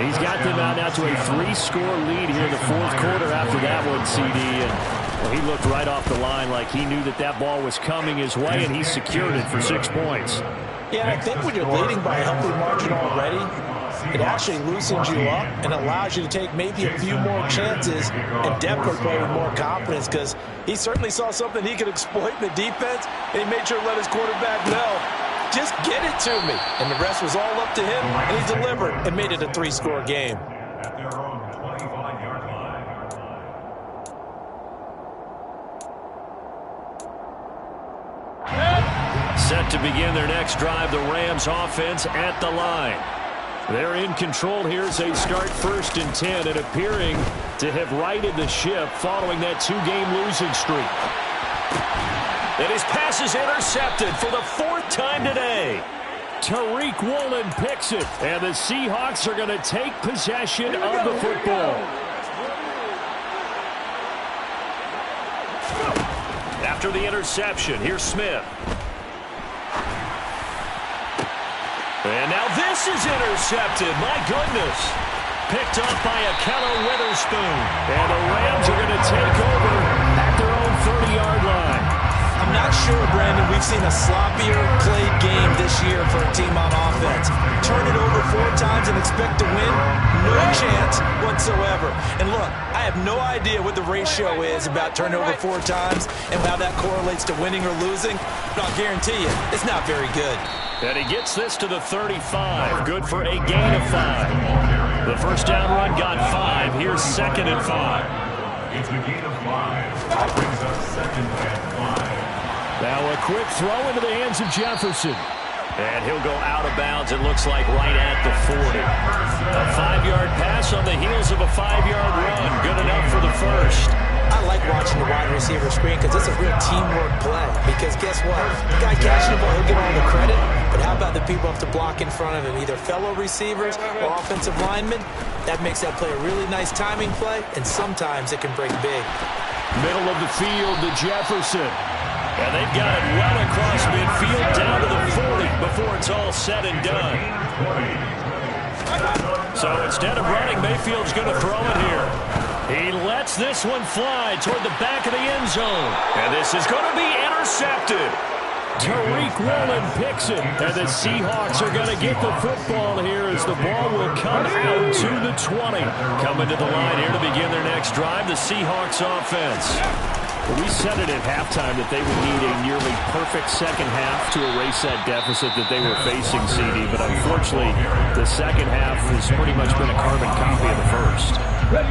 Speaker 3: He's got them out now to a 3-score lead here in the fourth quarter after that one, CD. And well, he looked right off the line like he knew that that ball was coming his way, and he secured it for 6 points.
Speaker 5: Yeah, and I think when you're leading by a healthy margin already, it actually loosens you up and allows you to take maybe a few more chances and definitely play with more confidence, because he certainly saw something he could exploit in the defense, and he made sure to let his quarterback know, just get it to me. And the rest was all up to him, and he delivered and made it a 3-score game.
Speaker 6: At their own 25-yard line.
Speaker 3: Set to begin their next drive, the Rams offense at the line. They're in control here as they start 1st and 10 and appearing to have righted the ship following that 2-game losing streak. And his pass is intercepted for the 4th time today. Tariq Woolen picks it, and the Seahawks are going to take possession of the football. After the interception, here's Smith. And now this is intercepted. My goodness. Picked up by Akello Witherspoon. And the Rams are going to take over at their own 30-yard line.
Speaker 5: I'm not sure, Brandon, we've seen a sloppier played game this year for a team on offense. Turn it over 4 times and expect to win? No chance whatsoever. And look, I have no idea what the ratio is about turnover 4 times and how that correlates to winning or losing, but I'll guarantee you, it's not very good.
Speaker 3: And he gets this to the 35. Good for a gain of 5. The first down run got 5. Here's 2nd and 5.
Speaker 6: It's a gain of 5. That brings us 2nd and 5.
Speaker 3: Now a quick throw into the hands of Jefferson. And he'll go out of bounds, it looks like, right at the 40. A 5-yard pass on the heels of a 5-yard run. Good enough for the first.
Speaker 5: I like watching the wide receiver screen because it's a real teamwork play. Because guess what? The guy catching the ball, he'll get all the credit. But how about the people who have to block in front of him, either fellow receivers or offensive linemen? That makes that play a really nice timing play, and sometimes it can break big.
Speaker 3: Middle of the field to Jefferson. And they've got it well across midfield down to the 40 before it's all said and done. So instead of running, Mayfield's going to throw it here. He lets this one fly toward the back of the end zone. And this is going to be intercepted. Tariq Woolen picks it. And the Seahawks are going to get the football here as the ball will come out to the 20. Coming to the line here to begin their next drive, the Seahawks offense. Well, we said it at halftime that they would need a nearly perfect second half to erase that deficit that they were facing, CD. But unfortunately, the second half has pretty much been a carbon copy of the first.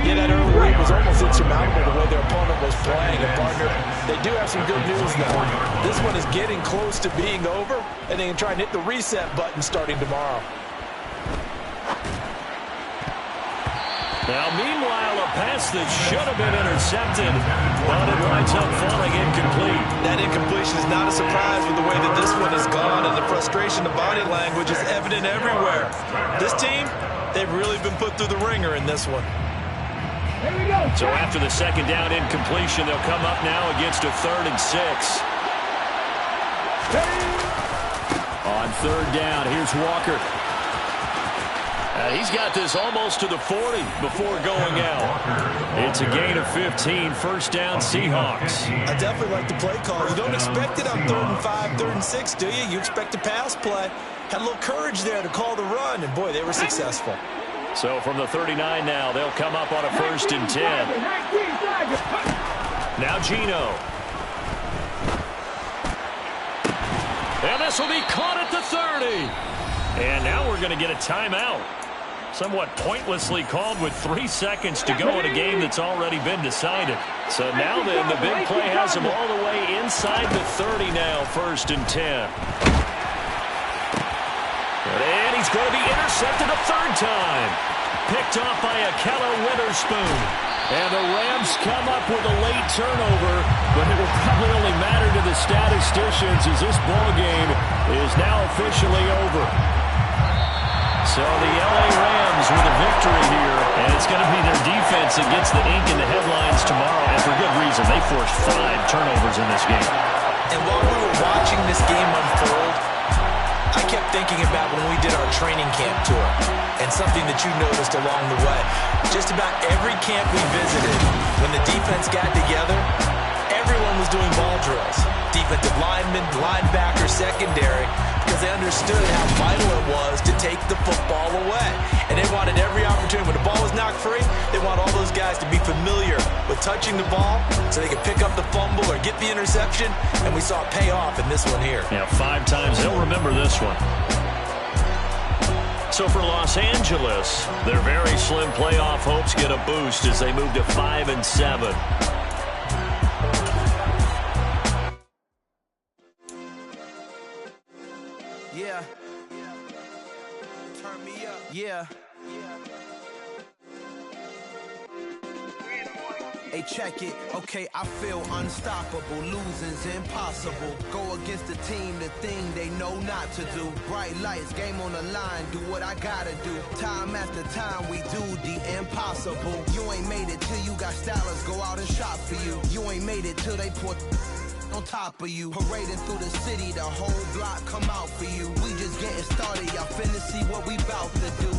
Speaker 5: Yeah, that early lead was almost insurmountable the way their opponent was playing. And, partner, they do have some good news, though. This one is getting close to being over, and they can try and hit the reset button starting tomorrow.
Speaker 3: Now, meanwhile, a pass that should have been intercepted, but it winds up falling incomplete.
Speaker 5: That incompletion is not a surprise with the way that this one has gone, and the frustration, the body language is evident everywhere. This team, they've really been put through the ringer in this one.
Speaker 3: So after the second down incompletion, they'll come up now against a 3rd and 6. On 3rd down, here's Walker. He's got this almost to the 40 before going out. It's a gain of 15, 1st down Seahawks.
Speaker 5: I definitely like the play call. You don't expect it on 3rd and 5, 3rd and 6, do you? You expect a pass play. Had a little courage there to call the run, and boy, they were successful.
Speaker 3: So from the 39 now, they'll come up on a 1st and 10. Now Gino. And this will be caught at the 30. And now we're going to get a timeout. Somewhat pointlessly called with 3 seconds to go in a game that's already been decided. So now then, the big play has him all the way inside the 30 now, 1st and 10. And he's going to be intercepted a 3rd time. Picked off by Akello Witherspoon. And the Rams come up with a late turnover, but it will probably only matter to the statisticians as this ball game is now officially over. So the LA Rams with a victory here, and it's going to be their defense that gets the ink in the headlines tomorrow, and for good reason. They forced 5 turnovers in this game.
Speaker 4: And while we were watching this game unfold, I kept thinking about when we did our training camp tour, and something that you noticed along the way. Just about every camp we visited, when the defense got together, everyone was doing ball drills. Defensive linemen, linebackers, secondary, because they understood how vital it was to take the football away. And they wanted every opportunity. When the ball was knocked free, they want all those guys to be familiar with touching the ball so they could pick up the fumble or get the interception. And we saw it pay off in this one here.
Speaker 3: Yeah, 5 times. They'll remember this one. So for Los Angeles, their very slim playoff hopes get a boost as they move to 5 and 7.
Speaker 8: Yeah. Turn me up. Yeah. Hey, check it. Okay, I feel unstoppable. Losing's impossible. Go against the team, the thing they know not to do. Bright lights, game on the line. Do what I gotta do. Time after time, we do the impossible. You ain't made it till you got stylists go out and shop for you. You ain't made it till they put on top of you. Parading through the city, the whole block come out for you. We just getting started, y'all finna see what we bout to do.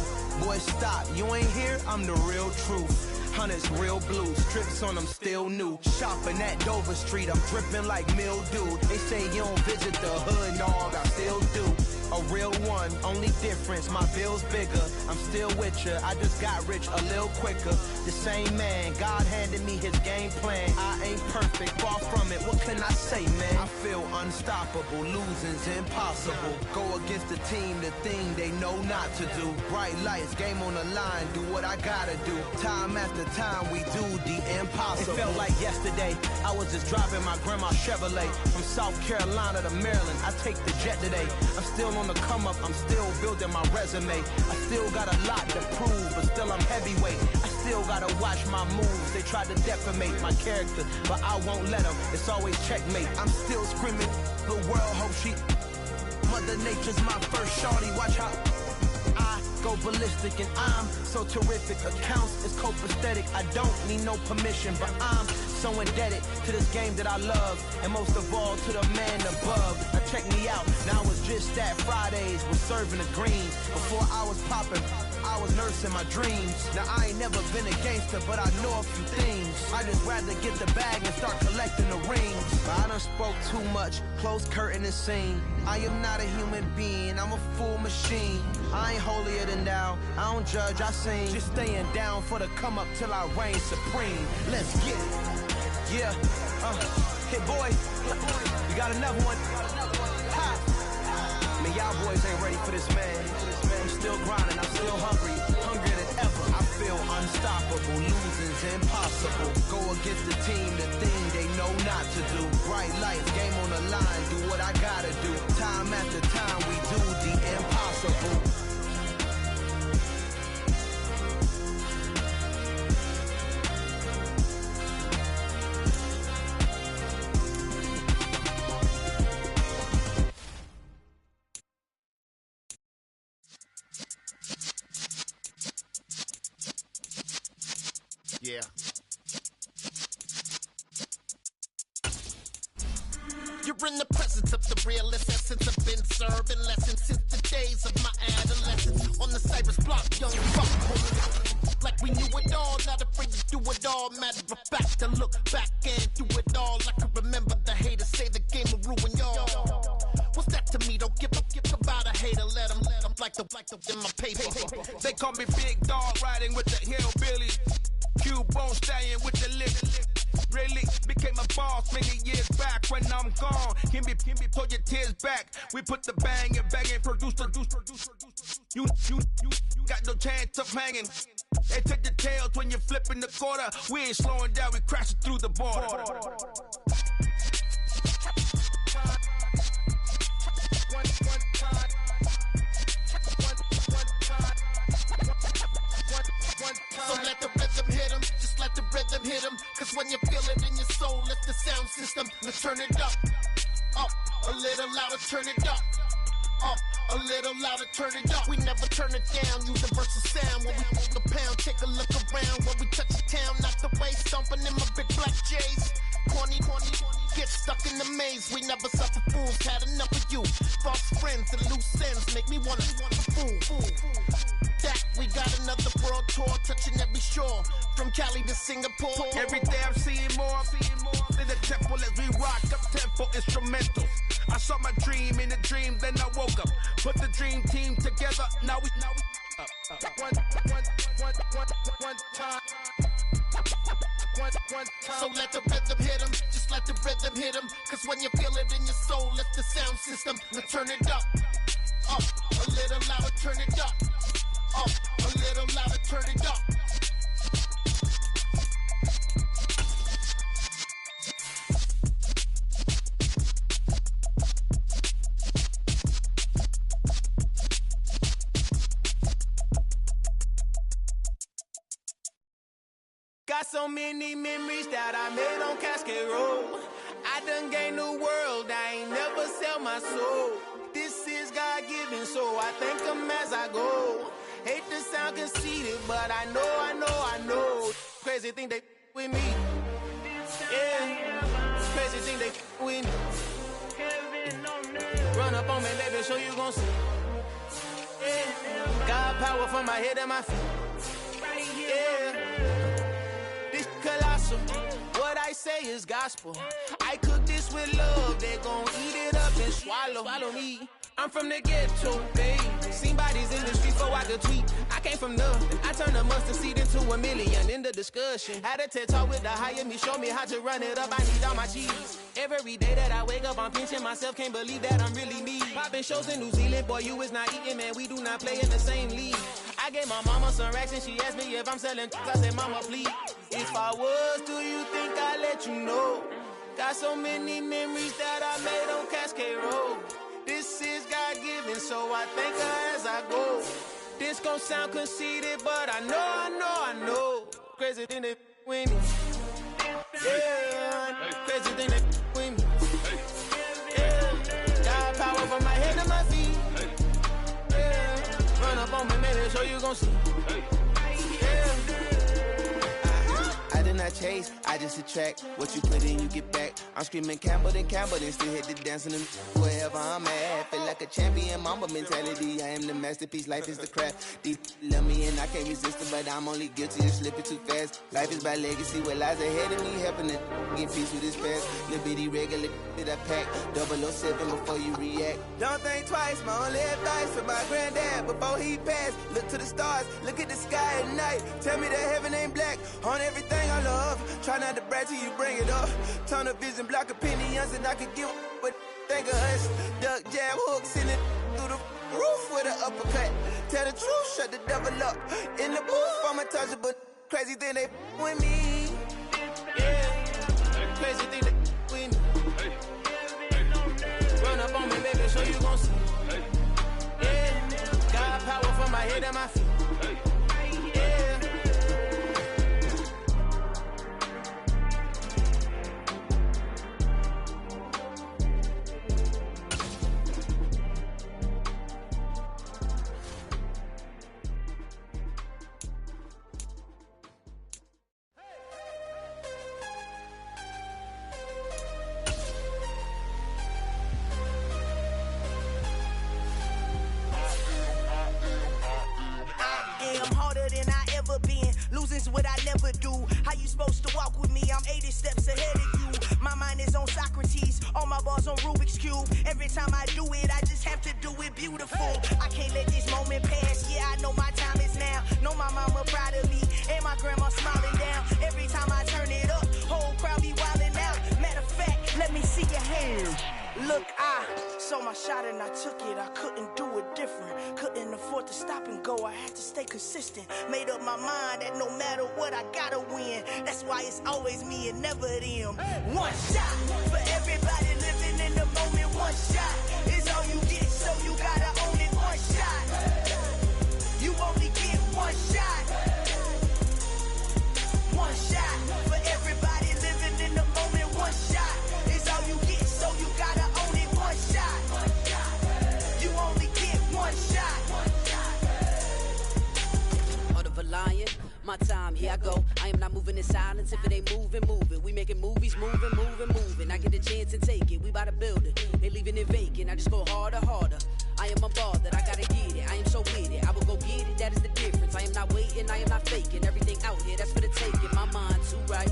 Speaker 8: Boy, stop, you ain't here, I'm the real truth. Hunters real blue, strips on them still new. Shopping at Dover Street, I'm dripping like mildew. They say you don't visit the hood, dog, I still do. A real one, only difference, my bill's bigger. I'm still with ya, I just got rich a little quicker. The same man, God handed me his game plan. I ain't perfect, far from it, what can I say, man? I feel unstoppable, losing's impossible. Go against the team, the thing they know not to do. Bright lights, game on the line, do what I gotta do. Time after time, we do the impossible. It felt like yesterday, I was just driving my grandma's Chevrolet. From South Carolina to Maryland, I take the jet today. I'm still on the come up, I'm still building my resume. I still got a lot to prove, but still I'm heavyweight. I still gotta watch my moves. They try to defamate my character, but I won't let them. It's always checkmate. I'm still screaming, the world hope she. Mother Nature's my first shorty, watch how I go ballistic, and I'm so terrific. Accounts is copacetic. I don't need no permission, but I'm so indebted to this game that I love, and most of all to the man above. Now check me out, now it's just that Fridays was serving the greens. Before I was popping, I was nursing my dreams. Now I ain't never been a gangster, but I know a few things. I just rather get the bag and start collecting the rings. But I done spoke too much, close curtain and scene. I am not a human being, I'm a full machine. I ain't holier than thou, I don't judge, I sing. Just staying down for the come up till I reign supreme. Let's get it. Yeah, hit boy, we got another one. Ha. Man, y'all boys ain't ready for this, man. I'm still grinding, I'm still hungry, hungrier than ever. I feel unstoppable, losing's impossible. Go against the team, the thing they know not to do. Bright lights, game on the line, do what I gotta do. Time after time, we do the impossible.
Speaker 1: Yeah. You're in the presence of the realest essence. I've been serving lessons since the days of my adolescence. On the Cyrus block, young fuck. Like we knew it all, not afraid to do it all. Matter of fact, to look back and do it all. I can remember the haters say the game will ruin y'all. What's that to me? Don't give about a hater. Let them like the in my paper.
Speaker 8: They call me Big Dog, riding with the hillbillies. Cubone stallion with the lip. Really became a boss many years back. When I'm gone, can be pull your tears back. We put the bang and bang and produce. You got no chance of hanging. They take the tails when you're flipping the quarter. We ain't slowing down, we crashing through the border.
Speaker 1: So let the rhythm hit him, just let the rhythm hit him. Cause when you feel it in your soul, lift the sound system. Let's turn it up, a little louder, turn it up. A little louder, turn it up. We never turn it down, universal sound. When we move the pound, take a look around. When we touch the town, not the way, stomping in my big black J's. Corny, get stuck in the maze. We never suffer fools, had enough of you. False friends and loose ends make me wanna fool. That we got another world tour, touching every shore, from Cali to Singapore.
Speaker 8: Every day I'm seeing more in the temple as we rock up tempo instrumentals. I saw my dream in a dream, then I woke up. Put the dream team together, now we one time.
Speaker 1: So let the rhythm hit him, just let the rhythm hit him. Cause when you feel it in your soul, lift the sound system. Now turn it up, a little louder, turn it up. A little louder, turn it up.
Speaker 8: Got so many memories that I made on Cascade Road. I done gained the world, I ain't never sell my soul. This is God-given, so I thank him as I go. Hate to sound conceited, but I know. Crazy thing they with me. Yeah, crazy thing they with me. Run up on me, baby, show you gon' see. Yeah, God power from my head and my feet. Yeah, this colossal. What I say is gospel. I cook this with love, they gon' eat it up and swallow me. I'm from the ghetto, baby. Seen bodies in the streets so I could tweet. I came from nothing. I turned a mustard seed into a million in the discussion. Had a TED talk with the higher me, show me how to run it up. I need all my cheese. Every day that I wake up, I'm pinching myself. Can't believe that I'm really me. Popping shows in New Zealand, boy, you is not eating, man. We do not play in the same league. I gave my mama some racks and she asked me if I'm selling. I said, mama, please. If I was, do you think I'd let you know? Got so many memories that I made on Cascade Road. This is God-given, so I thank her as I go. This gon' sound conceited, but I know. Crazy thing they with me. Yeah, crazy thing they with me. Yeah, got power from my head to my feet. Yeah, run up on me, maybe show you gon' see. Yeah. I did not chase, I just attract. What you put in, you get back. I'm screaming Campbell, then still hit the dancing and wherever I'm at. Feel like a champion, mamba mentality. I am the masterpiece, life is the craft. Deep love me and I can't resist it, but I'm only guilty of slipping too fast. Life is by legacy, what lies ahead of me, helping to get peace with this past. Little bitty regular that I pack, 007 before you react. Don't think twice, my only advice for my granddad before he passed. Look to the stars, look at the sky at night. Tell me that heaven ain't black on everything I love. Try not to brag till you bring it up. Tunnel vision, block opinions, and I could give what think of us. Duck jab hooks in it through the roof with an uppercut. Tell the truth, shut the devil up. In the booth, I'm untouchable. Crazy thing they with me. Yeah, crazy thing they with me. Run up on me, baby, so you gon' see. Yeah, got power from my head and my feet. Yeah.
Speaker 9: Losing's what I never do. How you supposed to walk with me? I'm 80 steps ahead of you. My mind is on Socrates, all my bars on Rubik's Cube. Every time I do it, I just have to do it beautiful. I can't let this moment my shot and I took it. I couldn't do it different. Couldn't afford to stop and go. I had to stay consistent. Made up my mind that no matter what, I gotta win. That's why it's always me and never them. One shot for everybody living in the moment. One shot is all you get, so you gotta own it. One shot. You only get one shot. One shot for everybody living in the moment. One shot is all you get, so you gotta own it. One shot. You only get one shot.
Speaker 10: Heart of a lion, my time, here I go. I am not moving in silence. If it ain't moving, moving. We making movies, moving. I get a chance and take it. We bout to build it. They leaving it vacant. I just go harder. I am a ball that I gotta get it. I am so with it. I will go get it. That is the difference. I am not waiting. I am not faking. Everything out here, that's for the taking. My mind too right.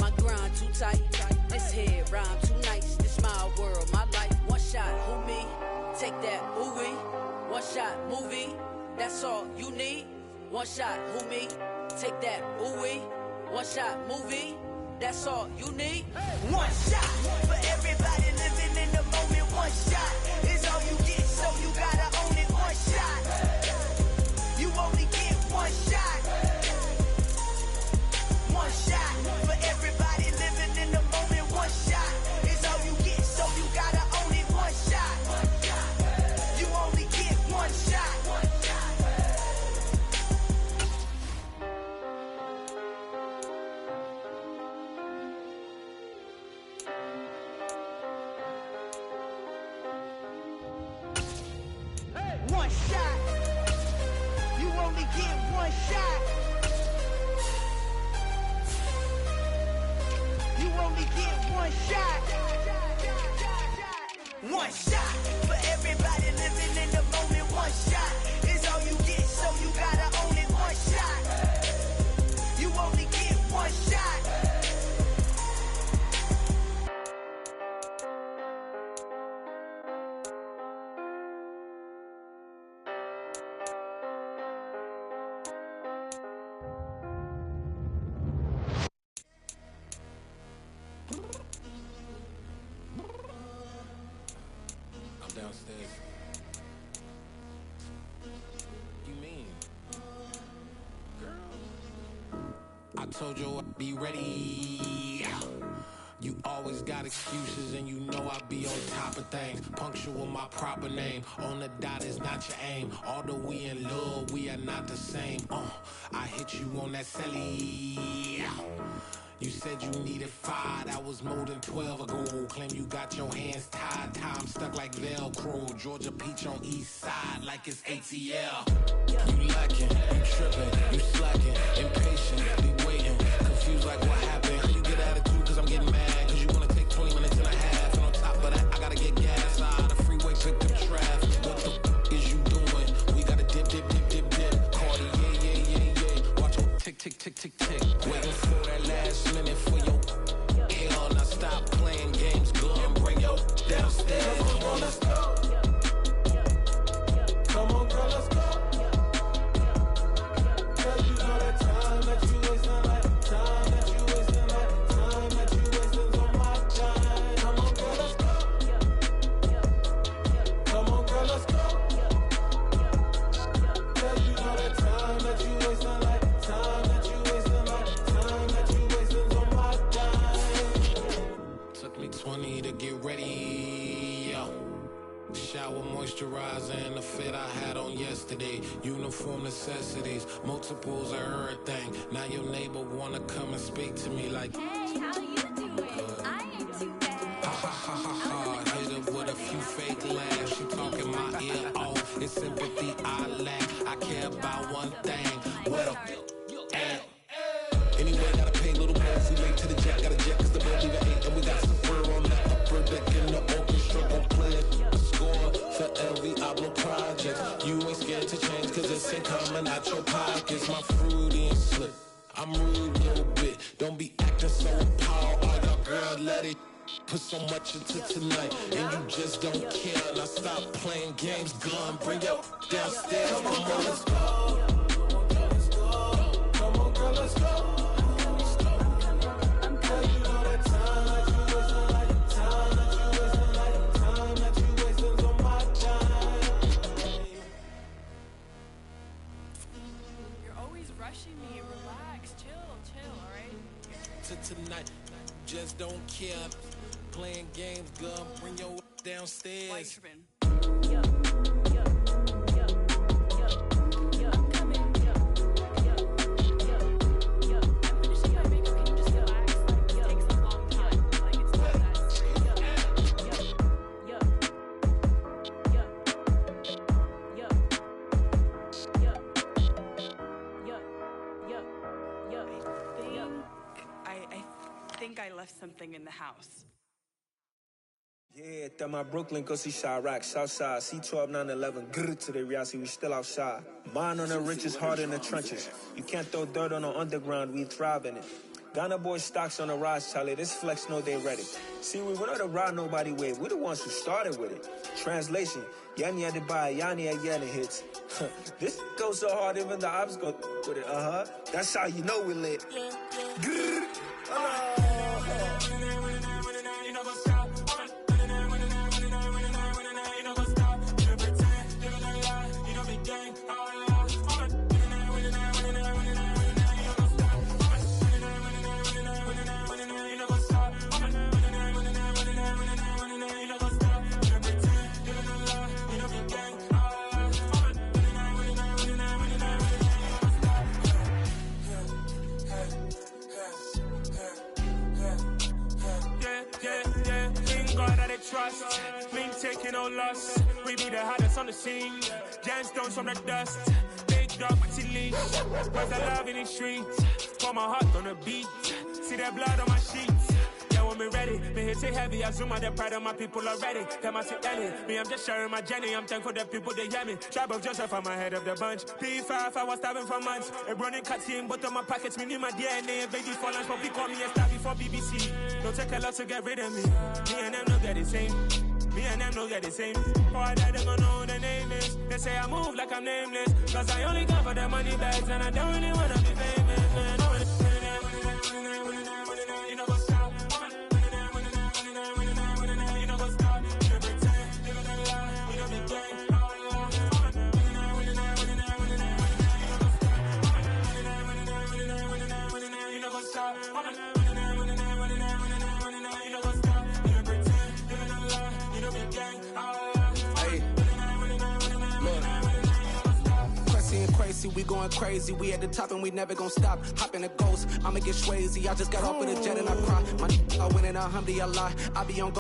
Speaker 10: My grind too tight. This head rhyme too nice. This my world, my life. One shot, who me? Take that, ooh-wee. One shot, movie. That's all you need. One shot, who me? Take that, ooh-wee. One shot, movie. That's all you need.
Speaker 9: One shot for everybody living in the moment. One shot is all you get, so you gotta own it. One shot. You only get one shot. One shot for everybody living in the moment. One shot is all you get, so you gotta own it. One shot. You only get one shot. One shot. You only get one shot. You only get one shot. One shot for everybody living in the moment. One shot is all you get, so you gotta own it. One shot. You only get one shot.
Speaker 11: Downstairs. You mean? Girl, I told you I'd be ready. You always got excuses and you know I be on top of things. Punctual my proper name. On the dot is not your aim. Although we in love, we are not the same. I hit you on that celly. You said you needed 5, that was more than 12 ago. Claim you got your hands tied, time stuck like Velcro. Georgia Peach on east side like it's ATL. You lacking, you tripping, you slacking, impatient, be waiting, confused like what happened. You get attitude cause I'm getting mad, cause you wanna take 20 minutes and a half. And on top of that, I gotta get gas out the freeway, pick up traffic. What the is you doing? We gotta dip. Cardi, yeah. Watch your tick. Waiting for that last minute for your hell. Now stop playing games, go and bring your downstairs. Come on, let's go. Come on, girl, let's go. Cause you know that time that you wasting, like time that you wasting, like time that you wasting on my time. Come on, girl, let's go. Come on, girl, let's go. Cause you know that time that you wasting, like time that you wasting, like time that you wasting on my time. Took me 20 to get ready. Shower, moisturizer, and the fit I had on yesterday. Uniform necessities, multiples of everything. Now your neighbor wanna come and speak to me like,
Speaker 12: hey, how you doing? I ain't too bad.
Speaker 11: Ha. Hit her with a few fake laughs. She talking my ear off. It's sympathy I lack. I care about one thing. What up? Anyway, gotta pay a little more. We late to the jet, got a jet cause the boat leave at 8. And we got some fur on the upper deck in the orchestra. Gon' play a score for every Ablo project. You ain't scared to change cause this ain't coming out your pockets. My fruity and slip, I'm rude a little bit. Don't be acting so appalled. All y'all girl, let it put so much into tonight. And you just don't care. Now stop playing games, gun, bring your downstairs. Come on, girl, let's go. Come on, girl, let's go. You know that time that you wasting, like time that you wasting, like time that you wasting on tonight. Just don't care. Playing games, girl. Bring your downstairs.
Speaker 13: I think I left something in the house.
Speaker 14: Yeah, that my Brooklyn, go see Chirac, Southside, C12911, grrr to the reality, we still outside. Mine on the richest, heart in the trenches. You can't throw dirt on the underground, we thrive in it. Ghana boys stocks on the rise, Charlie, this flex know they ready. See, we not to ride nobody wave, we the ones who started with it. Translation, Yanni had to buy, Yanni had Yanni hits. This goes so hard, even the ops go with it, That's how you know we lit. Grrr,
Speaker 15: trust, we ain't taking no loss. We be the hottest on the scene. Gemstones from the dust. Big dog, pretty leash. Cause I love in the streets. Pour my heart on the beat. See that blood on my sheets. Yeah, when me ready, me hit it heavy. I zoom out the pride of my people already. Them I see Ellie. Me, I'm just sharing my journey. I'm thankful the people they hear me. Tribe of Joseph, I'm ahead of the bunch. P5, I was starving for months. A running cut in both of my pockets. Me need my DNA and baby for lunch. But people call me a star before BBC. Don't take a lot to get rid of me. Me and them don't get the same. Me and them don't get the same. For I die, they gon' know who the name is. They say I move like I'm nameless. Cause I only come for the money bags. And I don't really wanna be famous, man. You know what's up? You know what's up? You know pretend, you know the lie, you know the game. You know what's up?
Speaker 16: Crazy, we going crazy. We at the top and we never gonna stop. Hop in a ghost, I'ma get swayzy. I just got off with a jet and I cry. My I went in a Humvee, I lie. I be on.